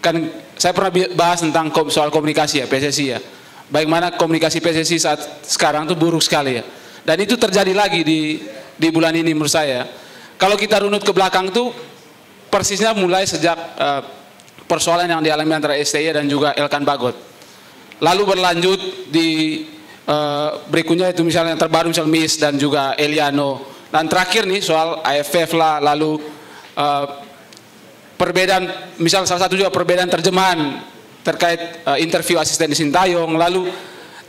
kan saya pernah bahas tentang soal komunikasi ya, PSSI ya. Bagaimana komunikasi PSSI saat sekarang itu buruk sekali ya. Dan itu terjadi lagi di bulan ini menurut saya. Kalau kita runut ke belakang tuh persisnya mulai sejak persoalan yang dialami antara STY dan juga Elkan Bagot. Lalu berlanjut di berikutnya itu misalnya yang terbaru misal Miss dan juga Eliano. Dan terakhir nih soal AFF lah, lalu perbedaan, misal salah satu juga perbedaan terjemahan terkait interview asisten Sintayong. Lalu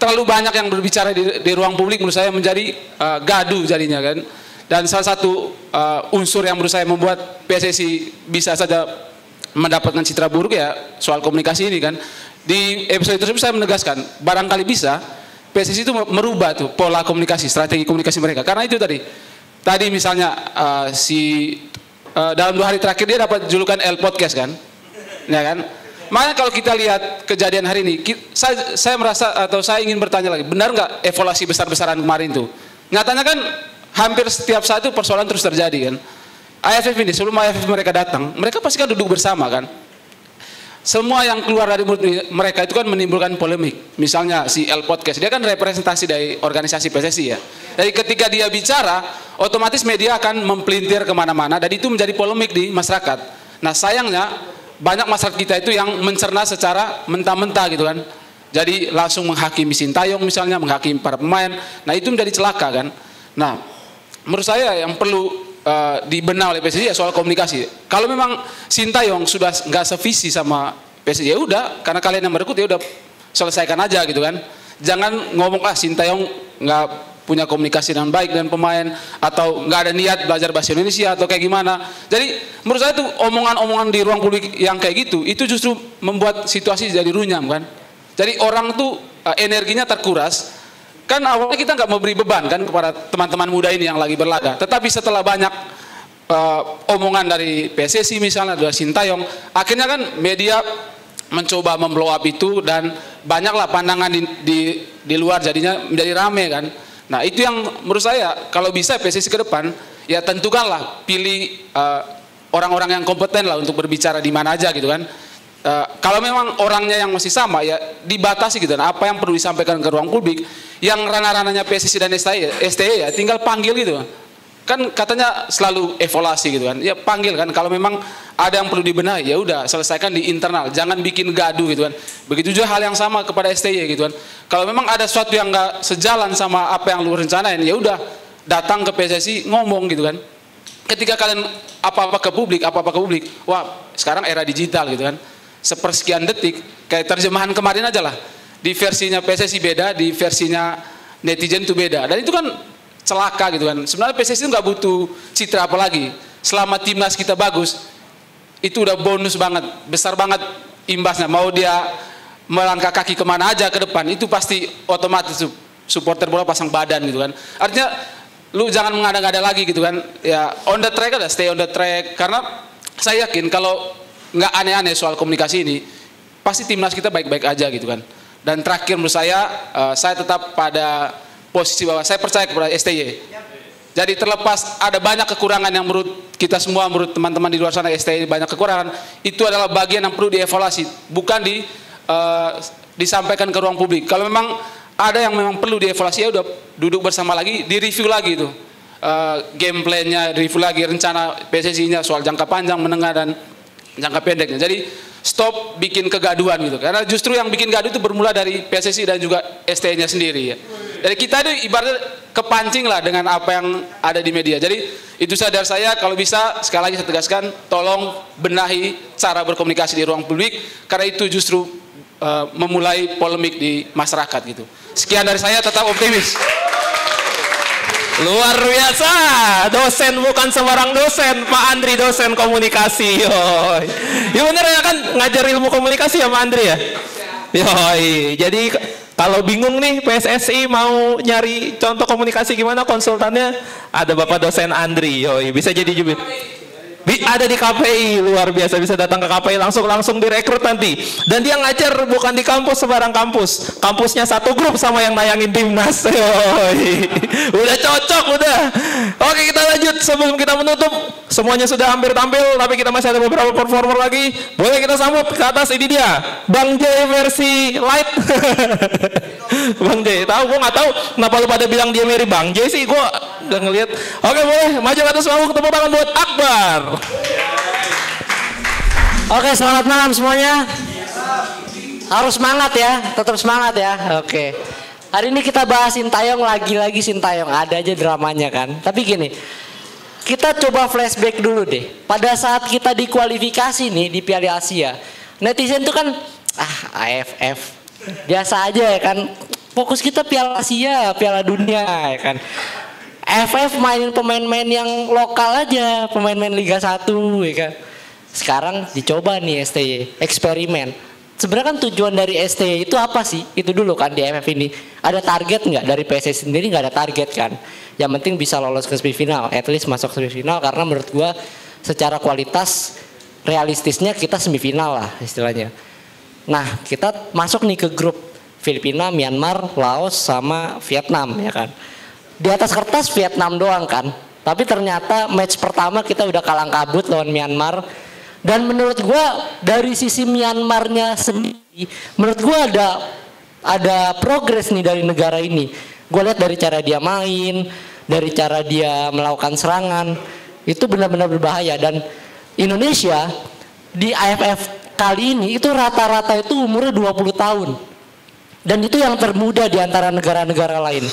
terlalu banyak yang berbicara di ruang publik menurut saya menjadi gaduh jadinya kan. Dan salah satu unsur yang menurut saya membuat PSSI bisa saja mendapatkan citra buruk ya soal komunikasi ini kan. Di episode tersebut saya menegaskan barangkali bisa PSSI itu merubah tuh pola komunikasi, strategi komunikasi mereka. Karena itu tadi misalnya dalam 2 hari terakhir dia dapat julukan El Podcast kan, ya kan. Makanya kalau kita lihat kejadian hari ini, saya merasa atau saya ingin bertanya lagi, benar nggak evaluasi besar-besaran kemarin tuh? Nyatanya kan hampir setiap saat itu persoalan terus terjadi kan. AFF ini sebelum AFF mereka datang, mereka pasti kan duduk bersama kan. Semua yang keluar dari mulut mereka itu kan menimbulkan polemik. Misalnya si El Podcast, dia kan representasi dari organisasi PSSI ya. Jadi ketika dia bicara, otomatis media akan mempelintir kemana-mana dan itu menjadi polemik di masyarakat. Nah sayangnya banyak masyarakat kita itu yang mencerna secara mentah-mentah gitu kan. Jadi langsung menghakimi Sintayong misalnya, menghakimi para pemain. Nah itu menjadi celaka kan. Nah menurut saya yang perlu dibenahi oleh PSSI ya soal komunikasi. Kalau memang Sintayong sudah nggak sevisi sama PSSI ya udah, karena kalian yang merekrut ya udah selesaikan aja gitu kan. Jangan ngomong Sintayong nggak punya komunikasi dengan baik dengan pemain atau nggak ada niat belajar bahasa Indonesia atau kayak gimana. Jadi menurut saya tuh omongan-omongan di ruang publik yang kayak gitu itu justru membuat situasi jadi runyam kan. Jadi orang tuh energinya terkuras. Kan awalnya kita nggak memberi beban kan kepada teman-teman muda ini yang lagi berlaga. Tetapi setelah banyak omongan dari PSSI misalnya dari Sintayong, akhirnya kan media mencoba memblow up itu dan banyaklah pandangan di luar jadinya menjadi rame kan. Nah itu yang menurut saya kalau bisa PSSI ke depan ya tentukanlah pilih orang-orang yang kompeten lah untuk berbicara di mana aja gitu kan. Kalau memang orangnya yang masih sama ya dibatasi gitu. Nah, apa yang perlu disampaikan ke ruang publik yang ranah-ranahnya PSSI dan STE ya tinggal panggil gitu kan katanya selalu evaluasi gitu kan ya panggil kan kalau memang ada yang perlu dibenahi ya udah selesaikan di internal jangan bikin gaduh gitu kan. Begitu juga hal yang sama kepada STE gitu kan kalau memang ada sesuatu yang nggak sejalan sama apa yang lu rencanain ya udah datang ke PSSI ngomong gitu kan. Ketika kalian apa-apa ke publik wah sekarang era digital gitu kan sepersekian detik kayak terjemahan kemarin aja lah di versinya PSSI beda di versinya netizen itu beda dan itu kan celaka gitu kan. Sebenarnya PSSI itu nggak butuh citra apa lagi selama timnas kita bagus itu udah bonus banget besar banget imbasnya mau dia melangkah kaki kemana aja ke depan itu pasti otomatis supporter bola pasang badan gitu kan. Artinya lu jangan mengada-ngada lagi gitu kan ya on the track ada stay on the track karena saya yakin kalau nggak aneh-aneh soal komunikasi ini pasti timnas kita baik-baik aja gitu kan. Dan terakhir menurut saya tetap pada posisi bahwa saya percaya kepada STY. Jadi terlepas ada banyak kekurangan yang menurut kita semua, menurut teman-teman di luar sana STY banyak kekurangan, itu adalah bagian yang perlu dievaluasi, bukan disampaikan ke ruang publik. Kalau memang ada yang memang perlu dievaluasi ya udah duduk bersama lagi, direview lagi itu game plan-nya, review lagi rencana PSSI-nya soal jangka panjang, menengah dan jangka pendeknya. Jadi stop bikin kegaduhan gitu. Karena justru yang bikin gaduh itu bermula dari PSSI dan juga STI-nya sendiri ya. Jadi kita itu ibaratnya kepancing lah dengan apa yang ada di media. Jadi itu saja dari saya, kalau bisa sekali lagi saya tegaskan tolong benahi cara berkomunikasi di ruang publik karena itu justru memulai polemik di masyarakat gitu. Sekian dari saya, tetap optimis. Luar biasa, dosen bukan sembarang dosen, Pak Andri dosen komunikasi. Yoi. Ya bener ya kan ngajar ilmu komunikasi ya Pak Andri ya. Yoi. Jadi kalau bingung nih PSSI mau nyari contoh komunikasi gimana konsultannya ada Bapak dosen Andri. Yoi, bisa jadi jubir. Ada di KPI, luar biasa, bisa datang ke KPI langsung direkrut nanti. Dan dia ngajar bukan di kampus sembarang kampus. Kampusnya satu grup sama yang nayangin timnas. Udah cocok, udah. Oke, kita lanjut sebelum kita menutup. Semuanya sudah hampir tampil, tapi kita masih ada beberapa performer lagi. Boleh kita sambut ke atas, ini dia Bang J versi light. Bang J, tahu? Gue nggak tahu kenapa lu pada bilang dia mirip Bang J sih. Gue nggak ngeliat. Oke, boleh maju ke atas, mau tepuk tangan buat Akbar. Oke, selamat malam semuanya. Harus semangat ya, tetap semangat ya. Oke. Hari ini kita bahas Sintayong, lagi-lagi Sintayong. Ada aja dramanya kan. Tapi gini, kita coba flashback dulu deh. Pada saat kita dikualifikasi nih di Piala Asia, netizen tuh kan AFF biasa aja ya kan. Fokus kita Piala Asia, Piala Dunia ya kan. FF mainin pemain-pemain yang lokal aja, pemain-pemain Liga 1 ya kan. Sekarang dicoba nih STY, eksperimen. Sebenarnya kan tujuan dari STY itu apa sih? Itu dulu kan di AFF ini. Ada target nggak? Dari PSSI sendiri nggak ada target kan. Yang penting bisa lolos ke semifinal, at least masuk semifinal. Karena menurut gua secara kualitas realistisnya kita semifinal lah istilahnya. Nah kita masuk nih ke grup Filipina, Myanmar, Laos sama Vietnam ya kan. Di atas kertas Vietnam doang kan. Tapi ternyata match pertama kita udah kalang kabut lawan Myanmar. Dan menurut gua dari sisi Myanmarnya sendiri, menurut gua ada progres nih dari negara ini. Gua lihat dari cara dia main, dari cara dia melakukan serangan, itu benar-benar berbahaya. Dan Indonesia di AFF kali ini itu rata-rata itu umurnya 20 tahun. Dan itu yang termuda di antara negara-negara lain.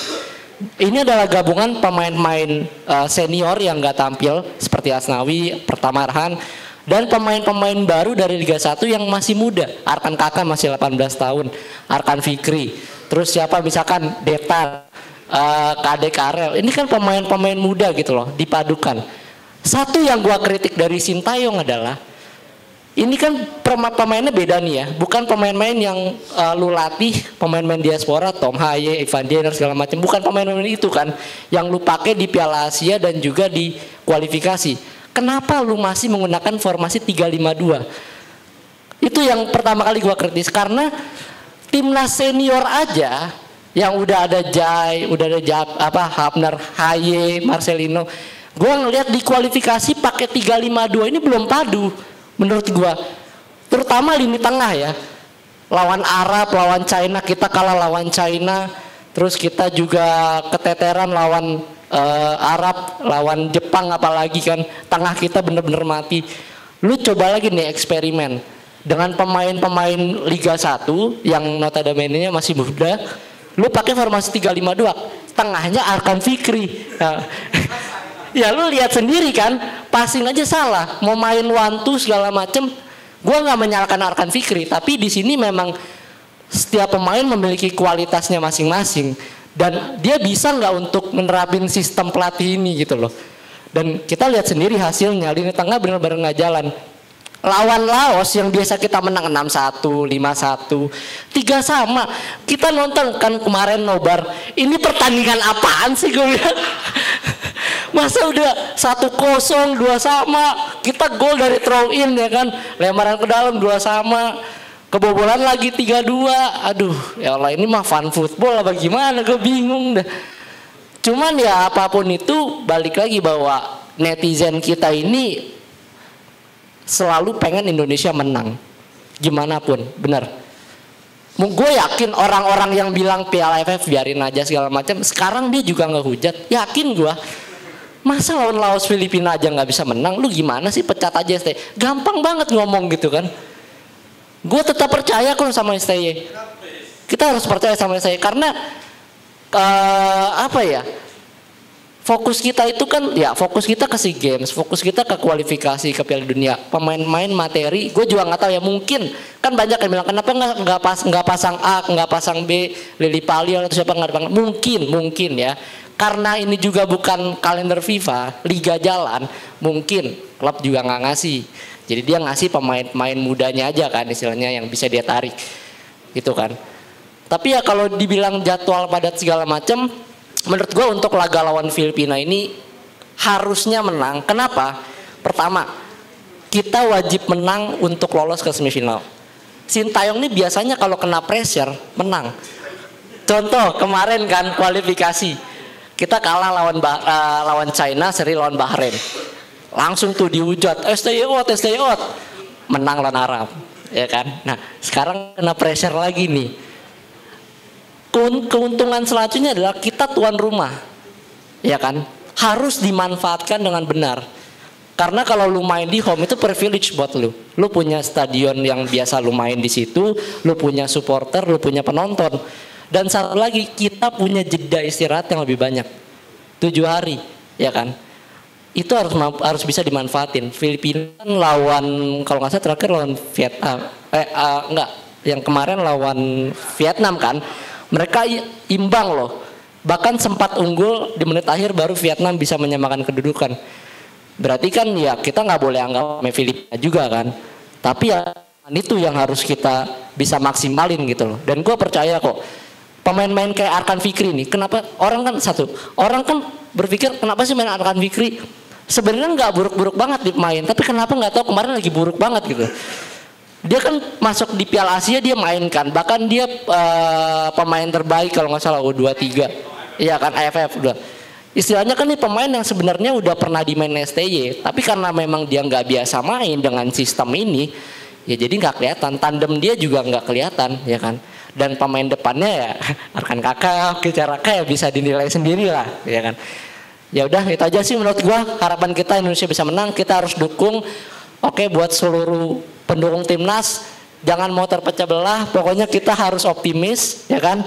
Ini adalah gabungan pemain-pemain senior yang gak tampil seperti Asnawi, Pertama Arhan, dan pemain-pemain baru dari Liga 1 yang masih muda. Arkan Kakak masih 18 tahun, Arkan Fikri, terus siapa misalkan Detan, Kade Karel. Ini kan pemain-pemain muda gitu loh, dipadukan. Satu yang gua kritik dari Sintayong adalah ini kan pemainnya beda nih ya, bukan pemain-pemain yang lu latih, pemain-pemain diaspora, Tom Haye, Ivan Diener segala macam, bukan pemain-pemain itu kan, yang lu pakai di Piala Asia dan juga di kualifikasi. Kenapa lu masih menggunakan formasi 3-5-2? Itu yang pertama kali gua kritis, karena timnas senior aja yang udah ada Jai, udah ada Hapner, Haye, Marcelino, gua ngelihat di kualifikasi pakai 3-5-2 ini belum padu. Menurut gua, terutama lini tengah ya, lawan Arab, lawan China, kita kalah lawan China, terus kita juga keteteran lawan Arab, lawan Jepang apalagi kan, tengah kita bener-bener mati. Lu coba lagi nih eksperimen dengan pemain-pemain Liga 1 yang notabene-nya masih muda, lu pakai formasi 3-5-2, tengahnya Arkan Fikri. Nah, ya lu lihat sendiri kan, passing aja salah, mau main 1-2 segala macem. Gua nggak menyalahkan Arkan Fikri, tapi di sini memang setiap pemain memiliki kualitasnya masing-masing dan dia bisa nggak untuk menerapin sistem pelatih ini gitu loh. Dan kita lihat sendiri hasilnya, lini tengah benar-benar nggak jalan. Lawan Laos yang biasa kita menang 6-1, 5-1, 3 sama. Kita nonton kan kemarin nobar. Ini pertandingan apaan sih gue bilang? Masa udah 1-0, 2 sama. Kita gol dari throw in ya kan. Lemparan ke dalam 2 sama. Kebobolan lagi 3-2. Aduh, ya Allah ini mah fun football apa gimana? Gue bingung dah. Cuman ya apapun itu balik lagi bahwa netizen kita ini selalu pengen Indonesia menang, gimana pun, benar. Gue yakin orang-orang yang bilang Piala AFF biarin aja segala macam, sekarang dia juga nggak hujat. Yakin gue, masa lawan Laos Filipina aja nggak bisa menang, lu gimana sih pecat aja STY? Gampang banget ngomong gitu kan. Gue tetap percaya kok sama STY. Kita harus percaya sama STY karena apa ya? Fokus kita itu kan ya fokus kita ke SEA Games, fokus kita ke kualifikasi ke Piala Dunia. Pemain-pemain materi, gue juga nggak tahu ya, mungkin kan banyak yang bilang kenapa nggak pasang A, nggak pasang B, Lili Pali atau siapa nggak pasang. Mungkin ya, karena ini juga bukan kalender FIFA, liga jalan, mungkin klub juga nggak ngasih. Jadi dia ngasih pemain-pemain mudanya aja kan istilahnya yang bisa dia tarik, gitu kan. Tapi ya kalau dibilang jadwal padat segala macam, menurut gue untuk laga lawan Filipina ini harusnya menang. Kenapa? Pertama, kita wajib menang untuk lolos ke semifinal. Sintayong ini biasanya kalau kena pressure menang. Contoh kemarin kan kualifikasi, kita kalah lawan China, seri lawan Bahrain. Langsung tuh dihujat, STY out, menang lawan Arab, ya kan? Nah sekarang kena pressure lagi nih. Keuntungan selanjutnya adalah kita tuan rumah, ya kan, harus dimanfaatkan dengan benar. Karena kalau lu main di home itu privilege buat lu. Lu punya stadion yang biasa lu main di situ, lu punya supporter, lu punya penonton. Dan satu lagi, kita punya jeda istirahat yang lebih banyak, 7 hari, ya kan. Itu harus bisa dimanfaatin. Filipina lawan, kalau nggak salah terakhir lawan Vietnam, yang kemarin lawan Vietnam kan. Mereka imbang loh. Bahkan sempat unggul di menit akhir baru Vietnam bisa menyamakan kedudukan. Berarti kan ya kita nggak boleh anggap Filipina juga kan. Tapi ya itu yang harus kita bisa maksimalin gitu loh. Dan gue percaya kok pemain-pemain kayak Arkan Fikri nih, kenapa orang kan berpikir kenapa sih main Arkan Fikri? Sebenarnya nggak buruk-buruk banget di main, tapi kenapa nggak tahu kemarin lagi buruk banget gitu. Dia kan masuk di Piala Asia dia mainkan, bahkan dia pemain terbaik kalau nggak salah U23, iya kan AFF udah. Istilahnya kan nih pemain yang sebenarnya udah pernah dimain STY, tapi karena memang dia nggak biasa main dengan sistem ini, ya jadi nggak kelihatan. Tandem dia juga nggak kelihatan, ya kan. Dan pemain depannya ya Arkan Kakak, Kicara ya bisa dinilai sendiri lah, ya kan. Ya udah itu aja sih menurut gua, harapan kita Indonesia bisa menang, kita harus dukung. Oke, buat seluruh pendukung timnas jangan mau terpecah belah, pokoknya kita harus optimis, ya kan.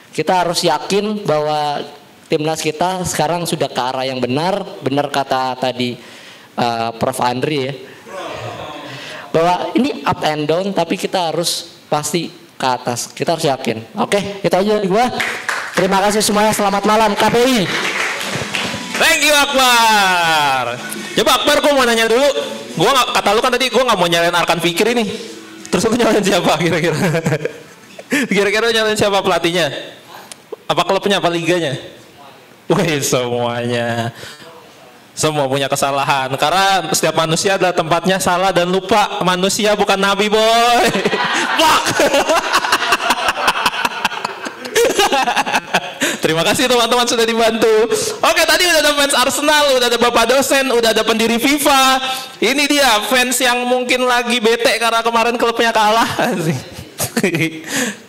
Kita harus yakin bahwa timnas kita sekarang sudah ke arah yang benar kata tadi Prof Andri ya. Bahwa ini up and down tapi kita harus pasti ke atas, kita harus yakin. Oke, itu aja dari gua. Terima kasih semuanya, selamat malam KPI. Thank you Akbar. Coba Akbar, gue mau nanya dulu. Gue nggak, kata lu kan tadi gue nggak mau nyalain Arkan Fikri nih. Terus lu nyalain siapa kira-kira? Kira-kira nyalain siapa pelatihnya? Apa klubnya, apa liganya? Wih, semuanya. Semua punya kesalahan. Karena setiap manusia adalah tempatnya salah dan lupa. Manusia bukan nabi, boy. Fuck. Terima kasih teman-teman sudah dibantu. Oke, tadi udah ada fans Arsenal, udah ada bapak dosen, udah ada pendiri FIFA. Ini dia fans yang mungkin lagi bete karena kemarin klubnya kalah.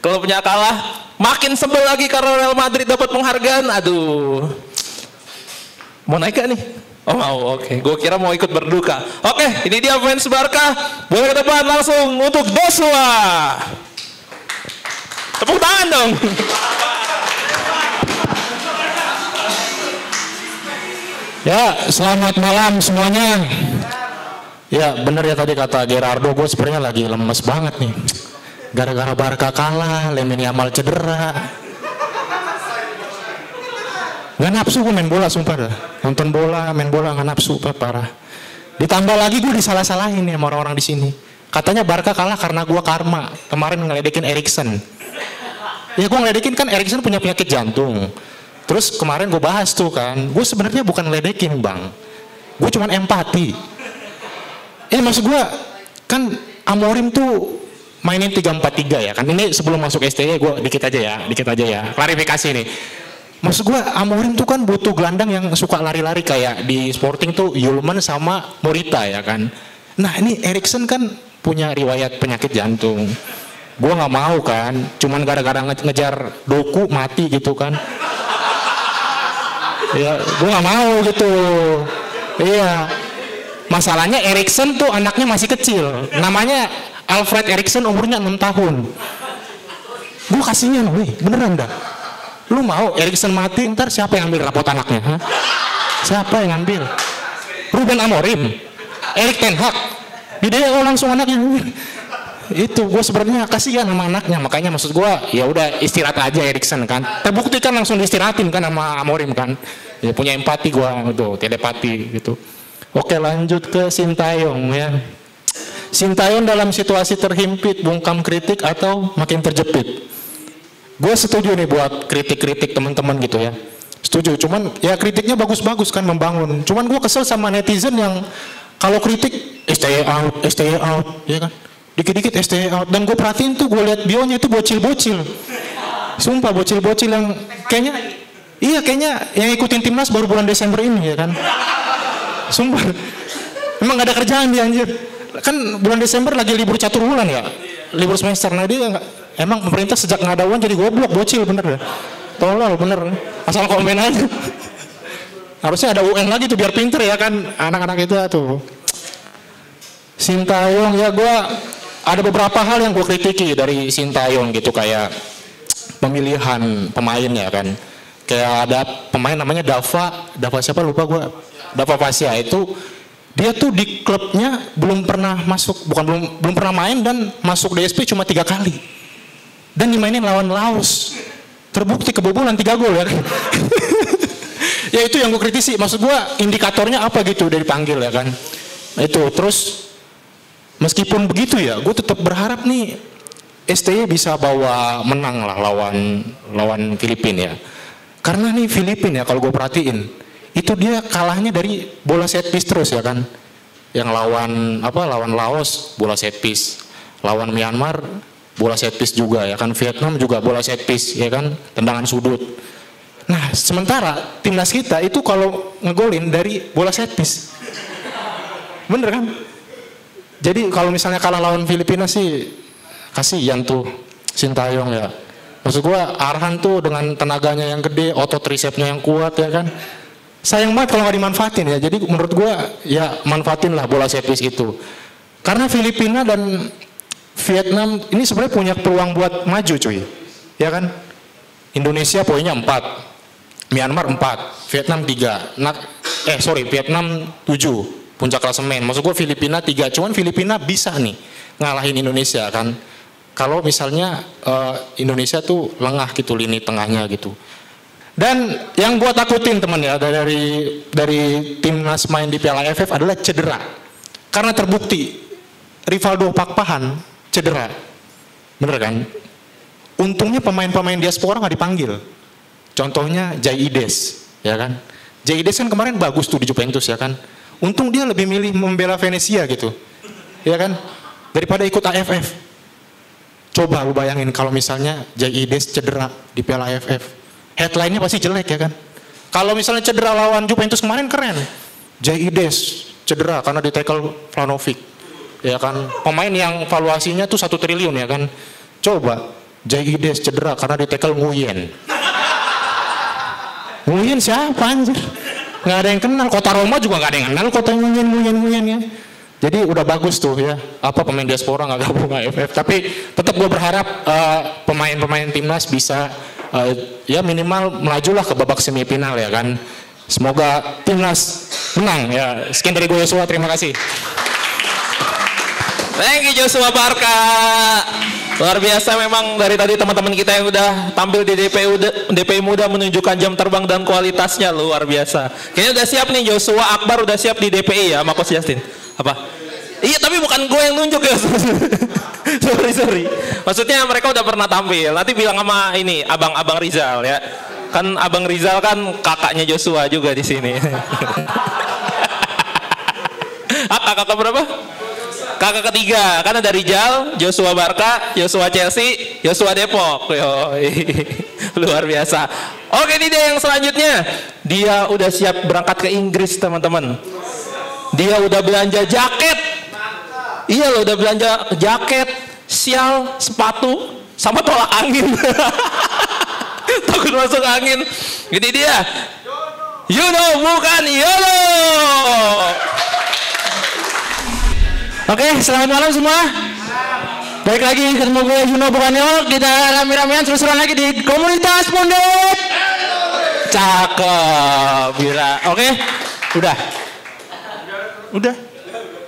Klubnya kalah, makin sebel lagi karena Real Madrid dapat penghargaan. Aduh, mau naik gak nih? Oh mau, oke. Gue kira mau ikut berduka. Oke, ini dia fans Barca. Boleh ke depan langsung untuk Joshua. Tepuk tangan dong. Ya, selamat malam semuanya. Ya, bener ya tadi kata Gerardo, gue sebenarnya lagi lemes banget nih. Gara-gara Barca kalah, Lamine Yamal cedera. Gak nafsu gue main bola, sumpah dah. Nonton bola, main bola gak nafsu, parah. Ditambah lagi gue disalah-salahin nih sama orang-orang di sini. Katanya Barca kalah karena gue karma. Kemarin ngeledekin Eriksen. Ya gue ngeledekin kan Eriksen punya penyakit jantung. Terus kemarin gue bahas tuh kan, gue sebenarnya bukan ngeledekin bang, gue cuman empati. Maksud gue kan Amorim tuh mainin 3-4-3 ya kan. Ini sebelum masuk STY gue dikit aja ya, klarifikasi nih. Maksud gue Amorim tuh kan butuh gelandang yang suka lari-lari kayak di Sporting tuh Yulman sama Morita ya kan. Nah ini Eriksen kan punya riwayat penyakit jantung. Gue nggak mau kan, cuman gara-gara ngejar Doku mati gitu kan. Ya, gue nggak mau gitu. Iya. Masalahnya Eriksen tuh anaknya masih kecil. Namanya Alfred Eriksen, umurnya 6 tahun. Gue kasihnya, wih, beneran dah. Lu mau Eriksen mati, ntar siapa yang ambil rapot anaknya? Ha? Siapa yang ambil? Ruben Amorim, Erik Ten Hag. Dia langsung anaknya. Itu gue sebenarnya kasihan sama anaknya, makanya maksud gue ya udah istirahat aja Eriksen kan. Terbukti kan langsung diistirahatin kan sama Amorim kan. Ya punya empati gue tuh, telepati gitu. Oke, lanjut ke Sintayong ya. Sintayong dalam situasi terhimpit, bungkam kritik atau makin terjepit? Gue setuju nih buat kritik-kritik teman-teman gitu ya. Setuju, cuman ya kritiknya bagus-bagus kan, membangun. Cuman gue kesel sama netizen yang kalau kritik STY out, ya kan. Dikit-dikit STY out. Dan gue perhatiin tuh, gue lihat bionya itu bocil-bocil. Sumpah bocil-bocil yang kayaknya yang ikutin timnas baru bulan Desember ini ya kan. Sumpah. Emang gak ada kerjaan dia anjir. Kan bulan Desember lagi libur catur bulan ya. Libur semester. Nah dia emang pemerintah sejak gak ada uang jadi goblok, bocil bener deh. Tolol bener. Asal komen aja. Harusnya ada UN lagi tuh biar pinter ya kan anak-anak itu tuh. Sintayong ya gue ada beberapa hal yang gue kritiki dari Sintayong gitu, kayak pemilihan pemain ya kan. Kayak ada pemain namanya Dava siapa lupa gue. Dava Fasya itu dia tuh di klubnya belum pernah pernah main dan masuk DSP cuma 3 kali. Dan dimainin lawan Laos. terbukti kebobolan 3 gol ya kan. Ya itu yang gue kritisi, maksud gue indikatornya apa gitu udah dipanggil ya kan. Itu terus meskipun begitu ya, gue tetap berharap nih STY bisa bawa menang lah lawan Filipina ya. Karena nih Filipina ya kalau gue perhatiin itu dia kalahnya dari bola set piece terus ya kan. Yang lawan Laos bola set piece, lawan Myanmar bola set piece juga ya kan, Vietnam juga bola set piece ya kan, tendangan sudut. Nah sementara timnas kita itu kalau ngegolin dari bola set piece, bener kan? Jadi kalau misalnya kalah lawan Filipina sih kasihan tuh Sintayong ya. Maksud gua Arhan tuh dengan tenaganya yang gede, otot tricepsnya yang kuat ya kan. Sayang banget kalau nggak dimanfaatin ya. Jadi menurut gua ya manfaatin lah bola set piece itu. Karena Filipina dan Vietnam ini sebenarnya punya peluang buat maju cuy. Ya kan? Indonesia poinnya 4. Myanmar 4, Vietnam 3. Vietnam 7. Puncak klasemen. Maksud gue Filipina 3. Cuman Filipina bisa nih ngalahin Indonesia kan. Kalau misalnya Indonesia tuh lengah gitu lini tengahnya gitu. Dan yang gue takutin teman ya dari timnas main di Piala AFF adalah cedera. Karena terbukti Rivaldo Pakpahan cedera. Bener kan? Untungnya pemain-pemain diaspora nggak dipanggil. Contohnya Jaides, ya kan? Jaides kan kemarin bagus tuh di Juventus ya kan? Untung dia lebih milih membela Venezia gitu, ya kan? Daripada ikut AFF. Coba lu bayangin kalau misalnya Jaides cedera di Piala AFF. Headline-nya pasti jelek ya kan? Kalau misalnya cedera lawan Juventus kemarin keren. Jaides cedera karena di tackle Vlahovic. Ya kan? Pemain yang valuasinya tuh 1 triliun ya kan? Coba Jaides cedera karena di tackle Nguyen. Nguyen siapa anjir? Nggak ada yang kenal. Kota Roma juga nggak ada yang kenal kota Nguyen ya. Jadi udah bagus tuh ya. Apa pemain diaspora nggak gabung AFF. Tapi tetap gue berharap pemain-pemain timnas bisa ya minimal melajulah ke babak semifinal ya kan. Semoga timnas menang ya. Sekian dari gue Joshua, terima kasih. Thank you Joshua Barka. Luar biasa memang dari tadi teman-teman kita yang udah tampil di DPI Muda menunjukkan jam terbang dan kualitasnya luar biasa. Kayaknya udah siap nih Joshua Akbar udah siap di DPI ya sama Coach Justin. Apa? Iya tapi bukan gue yang nunjuk ya. sorry. Maksudnya mereka udah pernah tampil. Nanti bilang sama ini Abang Rizal ya. Kan Abang Rizal kan kakaknya Joshua juga di sini. Kakak berapa? Kakak ketiga, karena ada Rizal, Joshua Barka, Joshua Chelsea, Joshua Depok. Luar biasa. Oke, ini dia yang selanjutnya. Dia udah siap berangkat ke Inggris, teman-teman. Dia udah belanja jaket. Iya loh, udah belanja jaket, sial, sepatu, sama tolak angin. Takut masuk angin. Ini dia. Bukan Yolo. Oke, selamat malam semua. Baik lagi ketemu gue Juno Bukanyo. Kita rame-ramean seru-seruan lagi di komunitas Pondok. Cakep, Bira. Oke, udah.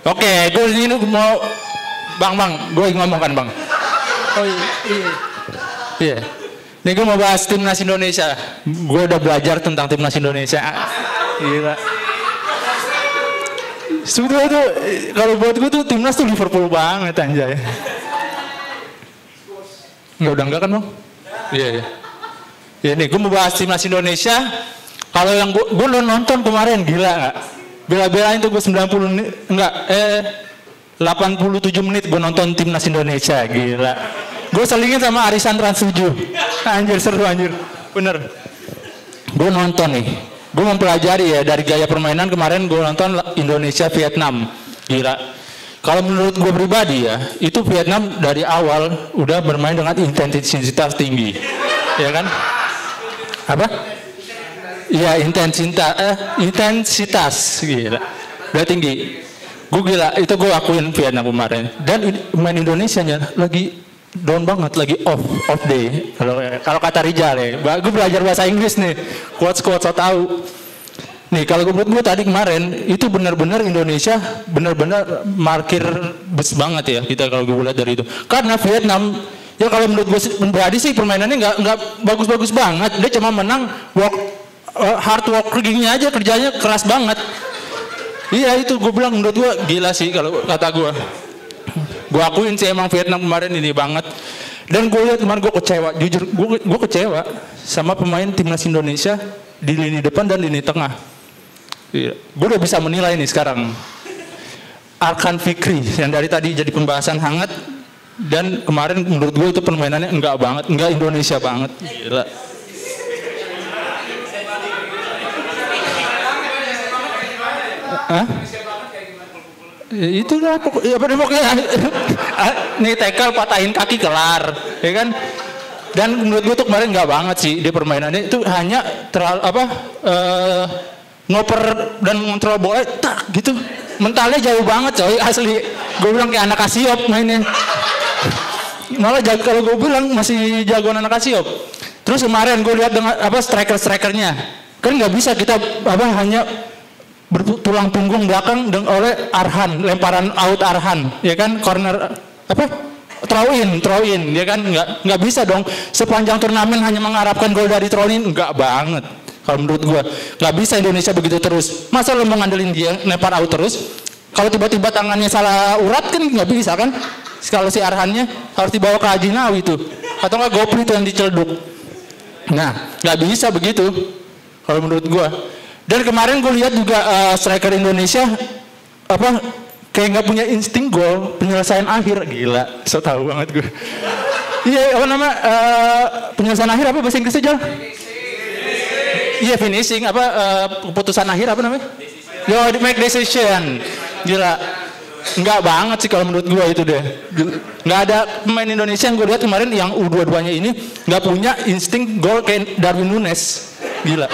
Oke, gue ini mau Bang, gue ngomong kan Bang. Oh iya. Ini gue mau bahas timnas Indonesia. Gue udah belajar tentang timnas Indonesia. Gila. Sebetulnya tuh kalau buat gue tuh timnas tuh Liverpool banget anjay. Enggak kan Bang? Iya. Ya nih gue mau bahas timnas Indonesia. Kalau yang gue nonton kemarin gila nggak? Bela-belain tuh gue 87 menit gue nonton timnas Indonesia gila. Gue selingin sama Arisan Trans 7. Anjir seru anjir. Bener. Gue nonton nih. Gue mempelajari ya dari gaya permainan kemarin gue nonton Indonesia Vietnam. Gila. Kalau menurut gue pribadi ya, itu Vietnam dari awal udah bermain dengan intensitas tinggi. Ya kan? Apa? Iya, intensitas gila. Udah tinggi. Gue gila, itu gue akuin Vietnam kemarin. Dan main Indonesianya lagi down banget, lagi off day. Kalau kata Rizal ya, gue belajar bahasa Inggris nih, quotes so tahu. Nih kalau gue tadi kemarin itu benar-benar Indonesia benar-benar markir bus banget ya kita kalau gue lihat dari itu. Karena Vietnam Ya kalau menurut gue pribadi sih permainannya nggak bagus-bagus banget. Dia cuma menang hard workingnya aja, kerjanya keras banget. Iya itu gue bilang menurut gue gila sih kalau kata gue. Gue akuin sih emang Vietnam kemarin ini banget. Dan gue lihat kemarin gue kecewa, jujur gue kecewa sama pemain timnas Indonesia di lini depan dan lini tengah. Iya. Gue udah bisa menilai nih sekarang. Arkan Fikri yang dari tadi jadi pembahasan hangat. Dan kemarin menurut gue itu permainannya enggak banget, enggak Indonesia banget. Gila. Hah? Ya, itulah pokoknya nih tackle patahin kaki kelar, ya kan? Dan menurut gue tuh kemarin enggak banget sih dia permainannya itu hanya terlalu ngoper dan ngontrol bola tak gitu. Mentalnya jauh banget coy, asli. Gue bilang kayak anak Asiop mainnya. Malah kalau gue bilang masih jagoan anak Asiop. Terus kemarin gue lihat dengan strikernya kan nggak bisa kita hanya bertulang punggung belakang oleh Arhan, lemparan out Arhan, ya kan, corner throw in, ya kan, nggak bisa dong sepanjang turnamen hanya mengharapkan gol dari throw in, nggak banget. Kalau menurut gue nggak bisa Indonesia begitu terus. Masa lo mau ngandelin dia lempar out terus? Kalau tiba-tiba tangannya salah urat kan nggak bisa kan? Kalau si Arhannya harus dibawa ke Haji Nawi tuh, atau nggak Gopri itu yang dicelduk. Nah, nggak bisa begitu kalau menurut gua. Dan kemarin gue lihat juga striker Indonesia kayak nggak punya insting gol, penyelesaian akhir, gila, so tahu banget gue. Iya, penyelesaian akhir apa bahasa Inggrisnya Jal? Iya, finishing keputusan akhir apa namanya? Make decision, gila. Enggak banget sih kalau menurut gue itu deh. Enggak ada pemain Indonesia yang gue lihat kemarin yang U22-nya ini enggak punya insting gol kayak Darwin Nunes. Gila.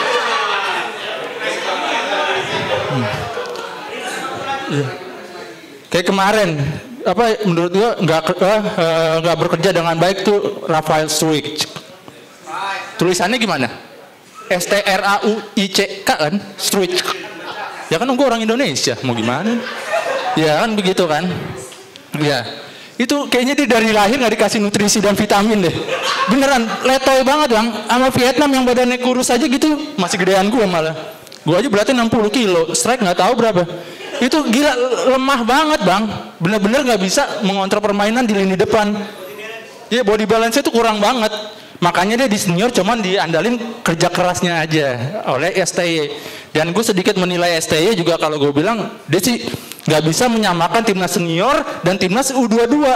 Kayak kemarin menurut gue enggak bekerja dengan baik tuh Rafael Struijk. Tulisannya gimana? STRAUICK kan? Struijk. Ya kan gue orang Indonesia, mau gimana? Ya kan begitu kan. Ya itu kayaknya dia dari lahir nggak dikasih nutrisi dan vitamin deh. Beneran letoy banget bang. Sama Vietnam yang badannya kurus aja gitu masih gedean gue malah. Gue aja berarti 60 kilo, strike nggak tahu berapa. Itu gila lemah banget bang. Bener-bener nggak bisa mengontrol permainan di lini depan. Ya body balance-nya tuh kurang banget. Makanya dia di senior cuman diandalin kerja kerasnya aja oleh STY. Dan gue sedikit menilai STY juga kalau gue bilang dia sih nggak bisa menyamakan timnas senior dan timnas U22.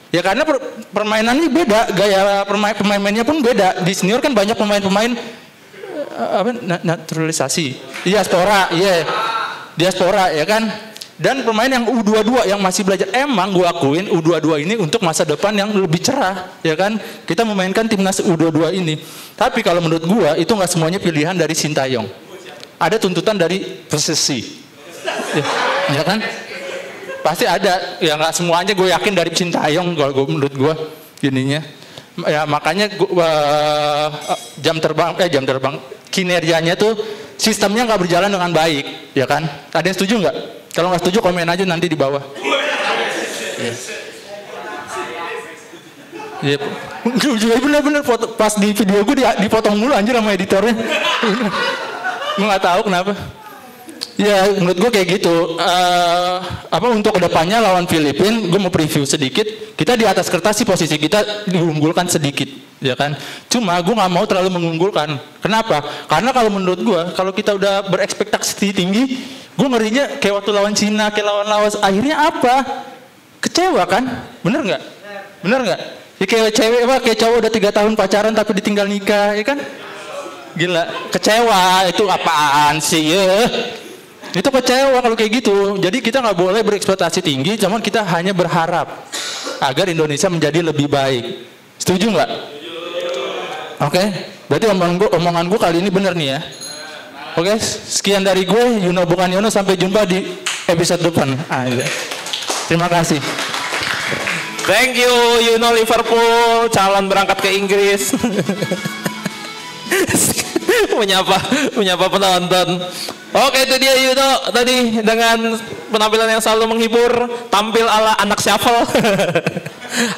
Ya karena permainannya beda, gaya pemain-pemainnya pun beda. Di senior kan banyak pemain-pemain naturalisasi, diaspora, diaspora ya kan. Dan pemain yang U22 yang masih belajar, emang gue akuin U22 ini untuk masa depan yang lebih cerah, ya kan. Kita memainkan timnas U22 ini. Tapi kalau menurut gue itu nggak semuanya pilihan dari Sintayong. Ada tuntutan dari presisi, ya kan. Pasti ada, ya nggak semuanya gue yakin dari Sintayong kalau menurut gue ininya. Ya makanya jam terbang kinerjanya tuh sistemnya nggak berjalan dengan baik, ya kan. Ada yang setuju nggak? Kalau nggak setuju komen aja nanti di bawah. Ya, bener-bener pas di video gue dipotong mulu anjir sama editornya. Gue nggak tahu kenapa. Ya menurut gue kayak gitu. Untuk kedepannya lawan Filipina, gue mau preview sedikit. Kita di atas kertas sih posisi kita diunggulkan sedikit, ya kan. Cuma gue nggak mau terlalu mengunggulkan. Kenapa? Karena kalau menurut gue, kalau kita udah berekspektasi tinggi, gue ngerinya kayak waktu lawan Cina, kayak lawan Laos. Akhirnya apa? Kecewa kan? Bener nggak? Bener nggak? Ya kayak cewek kayak cowok udah 3 tahun pacaran tapi ditinggal nikah, ya kan? Gila, kecewa. Itu apaan sih ya? Itu kecewa kalau kayak gitu. Jadi kita nggak boleh berekspektasi tinggi, cuman kita hanya berharap agar Indonesia menjadi lebih baik. Setuju nggak? Oke, berarti omongan gue kali ini bener nih ya. Oke, sekian dari gue, Yuno bukan Yono. Sampai jumpa di episode depan. Terima kasih. Thank you, Yuno Liverpool, calon berangkat ke Inggris. menyapa penonton. Oke, itu dia Yuno tadi dengan penampilan yang selalu menghibur, tampil ala anak shuffle.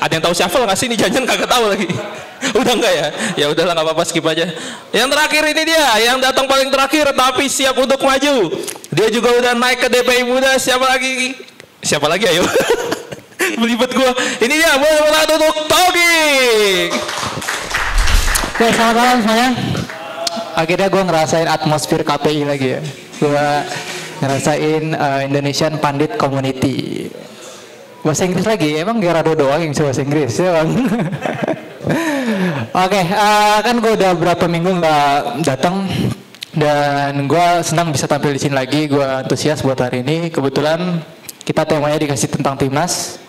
Ada yang tahu shuffle nggak sih? Ini jangan kagak tahu lagi. Udah enggak ya? Ya udahlah nggak apa-apa, skip aja. Yang terakhir ini dia, yang datang paling terakhir tapi siap untuk maju. Dia juga udah naik ke DPI Muda. Siapa lagi? Siapa lagi? Ayo. Belibet gua. Ini dia, bola untuk Togi. Oke, selamat malam semuanya. Akhirnya gue ngerasain atmosfer KPI lagi ya. Gue ngerasain Indonesian Pandit Community. Bahasa Inggris lagi, emang Gerardo doang yang bisa bahasa Inggris ya bang. Oke, kan gue udah berapa minggu nggak datang dan gue senang bisa tampil di sini lagi. Gue antusias buat hari ini. Kebetulan kita temanya dikasih tentang timnas.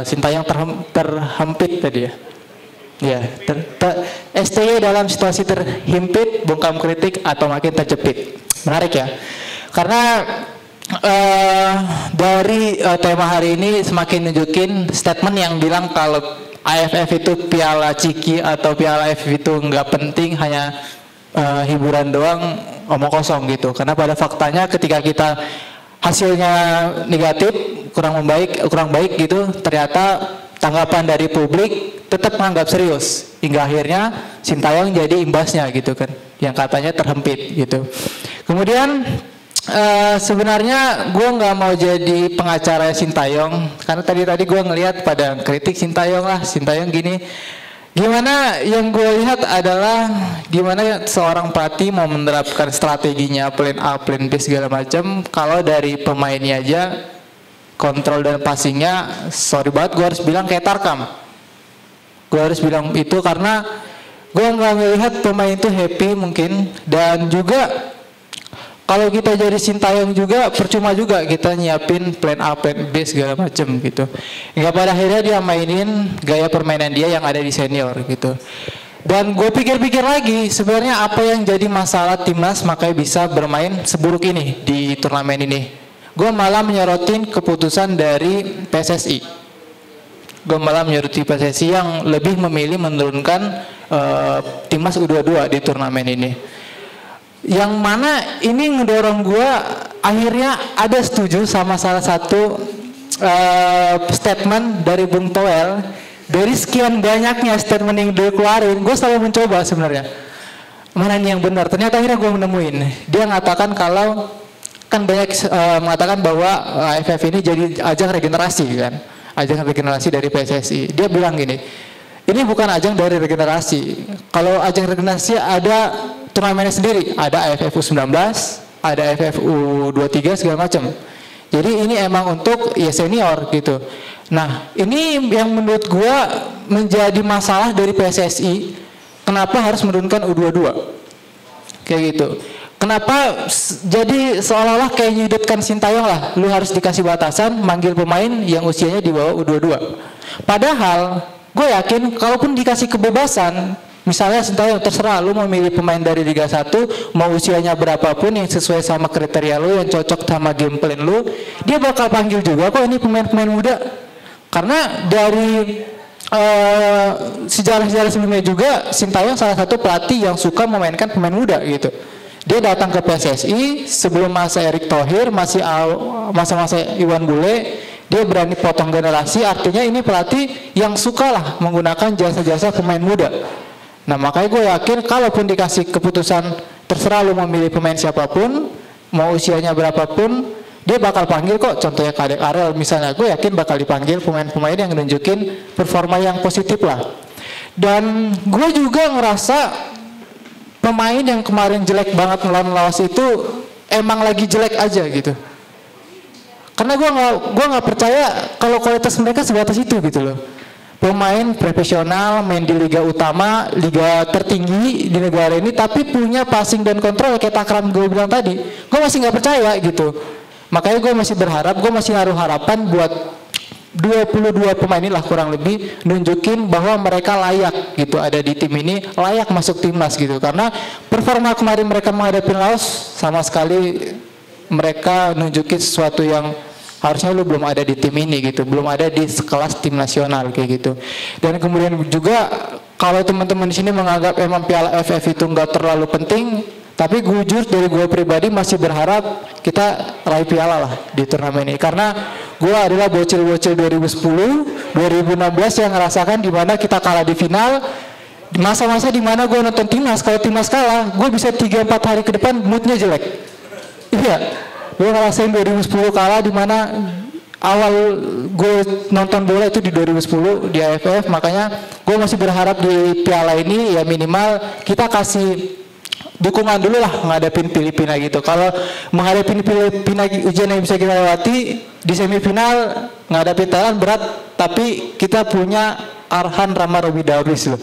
Sintayong terhempit tadi ya. Ya, STY dalam situasi terhimpit, bungkam kritik atau makin terjepit. Menarik ya, karena dari tema hari ini semakin nunjukin statement yang bilang kalau AFF itu piala ciki atau piala AFF itu nggak penting, hanya hiburan doang, omong kosong gitu. Karena pada faktanya ketika kita hasilnya negatif, kurang baik gitu, ternyata tanggapan dari publik tetap menganggap serius hingga akhirnya Sintayong jadi imbasnya gitu kan, yang katanya terhempit gitu. Kemudian sebenarnya gue nggak mau jadi pengacara Sintayong karena tadi gue ngelihat pada kritik Sintayong gini. Gimana yang gue lihat adalah gimana seorang pelatih mau menerapkan strateginya plan A, plan B segala macam kalau dari pemainnya aja kontrol dan passingnya, sorry banget gue harus bilang kayak Tarkam. Gue harus bilang itu karena gue nggak melihat pemain itu happy mungkin, dan juga kalau kita jadi Sintayong juga percuma juga kita nyiapin plan A, plan B segala macem gitu. Hingga pada akhirnya dia mainin gaya permainan dia yang ada di senior gitu. Dan gue pikir-pikir lagi sebenarnya apa yang jadi masalah timnas makanya bisa bermain seburuk ini di turnamen ini. Gue malah menyorotin keputusan dari PSSI. Gue malah menyoroti PSSI yang lebih memilih menurunkan timnas U22 di turnamen ini. Yang mana ini ngedorong gue akhirnya ada setuju sama salah satu statement dari Bung Toel. Dari sekian banyaknya statement yang dia keluarin, gue selalu mencoba sebenarnya mana yang benar. Ternyata akhirnya gue menemuin. Dia mengatakan kalau kan banyak mengatakan bahwa AFF ini jadi ajang regenerasi kan, ajang regenerasi dari PSSI. Dia bilang gini, ini bukan ajang dari regenerasi. Kalau ajang regenerasi ada turnamennya sendiri, ada AFF U19, ada AFF U23 segala macam. Jadi ini emang untuk ya senior gitu. Nah ini yang menurut gua menjadi masalah dari PSSI. Kenapa harus menurunkan U22? Kayak gitu. Kenapa jadi seolah-olah kayak nyudutkan Sintayong lah. Lu harus dikasih batasan manggil pemain yang usianya di bawah U22. Padahal gue yakin kalaupun dikasih kebebasan, misalnya Sintayong terserah lu mau milih pemain dari Liga 1, mau usianya berapapun yang sesuai sama kriteria lu, yang cocok sama game plan lu, dia bakal panggil juga kok ini pemain-pemain muda. Karena dari sejarah-sejarah sebelumnya juga Sintayong salah satu pelatih yang suka memainkan pemain muda gitu. Dia datang ke PSSI sebelum masa Erick Thohir, masih masa-masa Iwan Bule, dia berani potong generasi, artinya ini pelatih yang suka lah menggunakan jasa-jasa pemain muda. Nah makanya gue yakin kalaupun dikasih keputusan terserah lu mau milih pemain siapapun, mau usianya berapapun, dia bakal panggil kok. Contohnya Kadek Arel misalnya, gue yakin bakal dipanggil pemain-pemain yang nunjukin performa yang positif lah. Dan gue juga ngerasa pemain yang kemarin jelek banget melawan Laos itu emang lagi jelek aja gitu. Karena gue nggak percaya kalau kualitas mereka sebatas itu gitu loh. Pemain profesional main di liga utama, liga tertinggi di negara ini, tapi punya passing dan kontrol kayak Takram gue bilang tadi. Gue masih nggak percaya gitu. Makanya gue masih berharap, gue masih naruh harapan buat 22 pemain inilah kurang lebih nunjukin bahwa mereka layak gitu ada di tim ini, layak masuk timnas gitu. Karena performa kemarin mereka menghadapi Laos sama sekali mereka nunjukin sesuatu yang harusnya lu belum ada di tim ini gitu, belum ada di sekelas tim nasional kayak gitu. Dan kemudian juga kalau teman-teman di sini menganggap emang Piala AFF itu nggak terlalu penting, Tapi jujur dari gue pribadi masih berharap kita raih piala lah di turnamen ini. Karena gue adalah bocil-bocil 2010, 2016 yang ngerasakan di mana kita kalah di final. Di masa-masa di mana gue nonton timnas, kalau timnas kalah, gue bisa 3-4 hari ke depan moodnya jelek. Iya, gue ngerasain 2010 kalah di mana awal gue nonton bola itu di 2010 di AFF. Makanya gue masih berharap di piala ini ya minimal kita kasih dukungan dulu lah menghadapin Filipina gitu. Kalau menghadapi Filipina ujian yang bisa kita lewati di semifinal, menghadapi Thailand berat, tapi kita punya Arhan Rama Robi Darwis loh.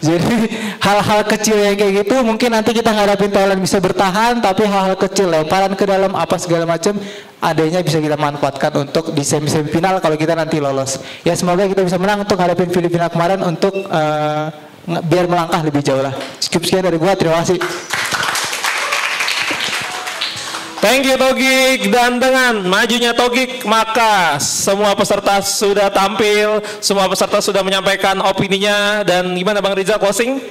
Jadi hal-hal kecil yang kayak gitu mungkin nanti kita ngadapin Thailand bisa bertahan, tapi hal-hal kecil lemparan ke dalam apa segala macam adanya bisa kita manfaatkan untuk di semifinal kalau kita nanti lolos. Ya semoga kita bisa menang untuk ngadapin Filipina kemarin untuk biar melangkah lebih jauh lah. Cukup sekian dari gua, terima kasih. Thank you Togik, dan dengan majunya Togik maka semua peserta sudah tampil, semua peserta sudah menyampaikan opininya, dan gimana Bang Rizal closing?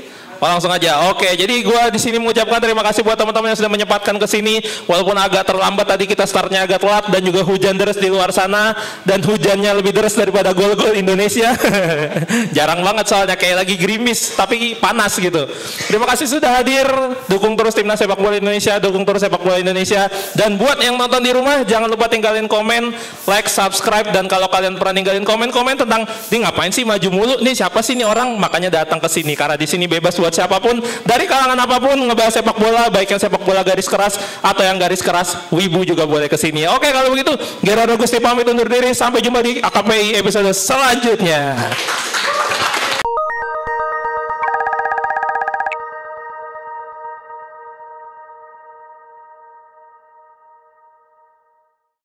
Oh, langsung aja. Oke, jadi gua di sini mengucapkan terima kasih buat teman-teman yang sudah menyempatkan ke sini walaupun agak terlambat tadi, kita startnya agak telat dan juga hujan deras di luar sana, dan hujannya lebih deras daripada gol-gol Indonesia. Jarang banget soalnya kayak lagi gerimis tapi panas gitu. Terima kasih sudah hadir, dukung terus timnas sepak bola Indonesia, dukung terus sepak bola Indonesia, dan buat yang nonton di rumah jangan lupa tinggalin komen, like, subscribe, dan kalau kalian pernah ninggalin komen-komen tentang dia ngapain sih maju mulu nih, siapa sih nih orang, makanya datang ke sini karena di sini bebas buat siapapun dari kalangan apapun ngebahas sepak bola, baik yang sepak bola garis keras atau yang garis keras wibu juga boleh kesini. Oke, kalau begitu Gerardo Gusti pamit undur diri, sampai jumpa di AKPI episode selanjutnya.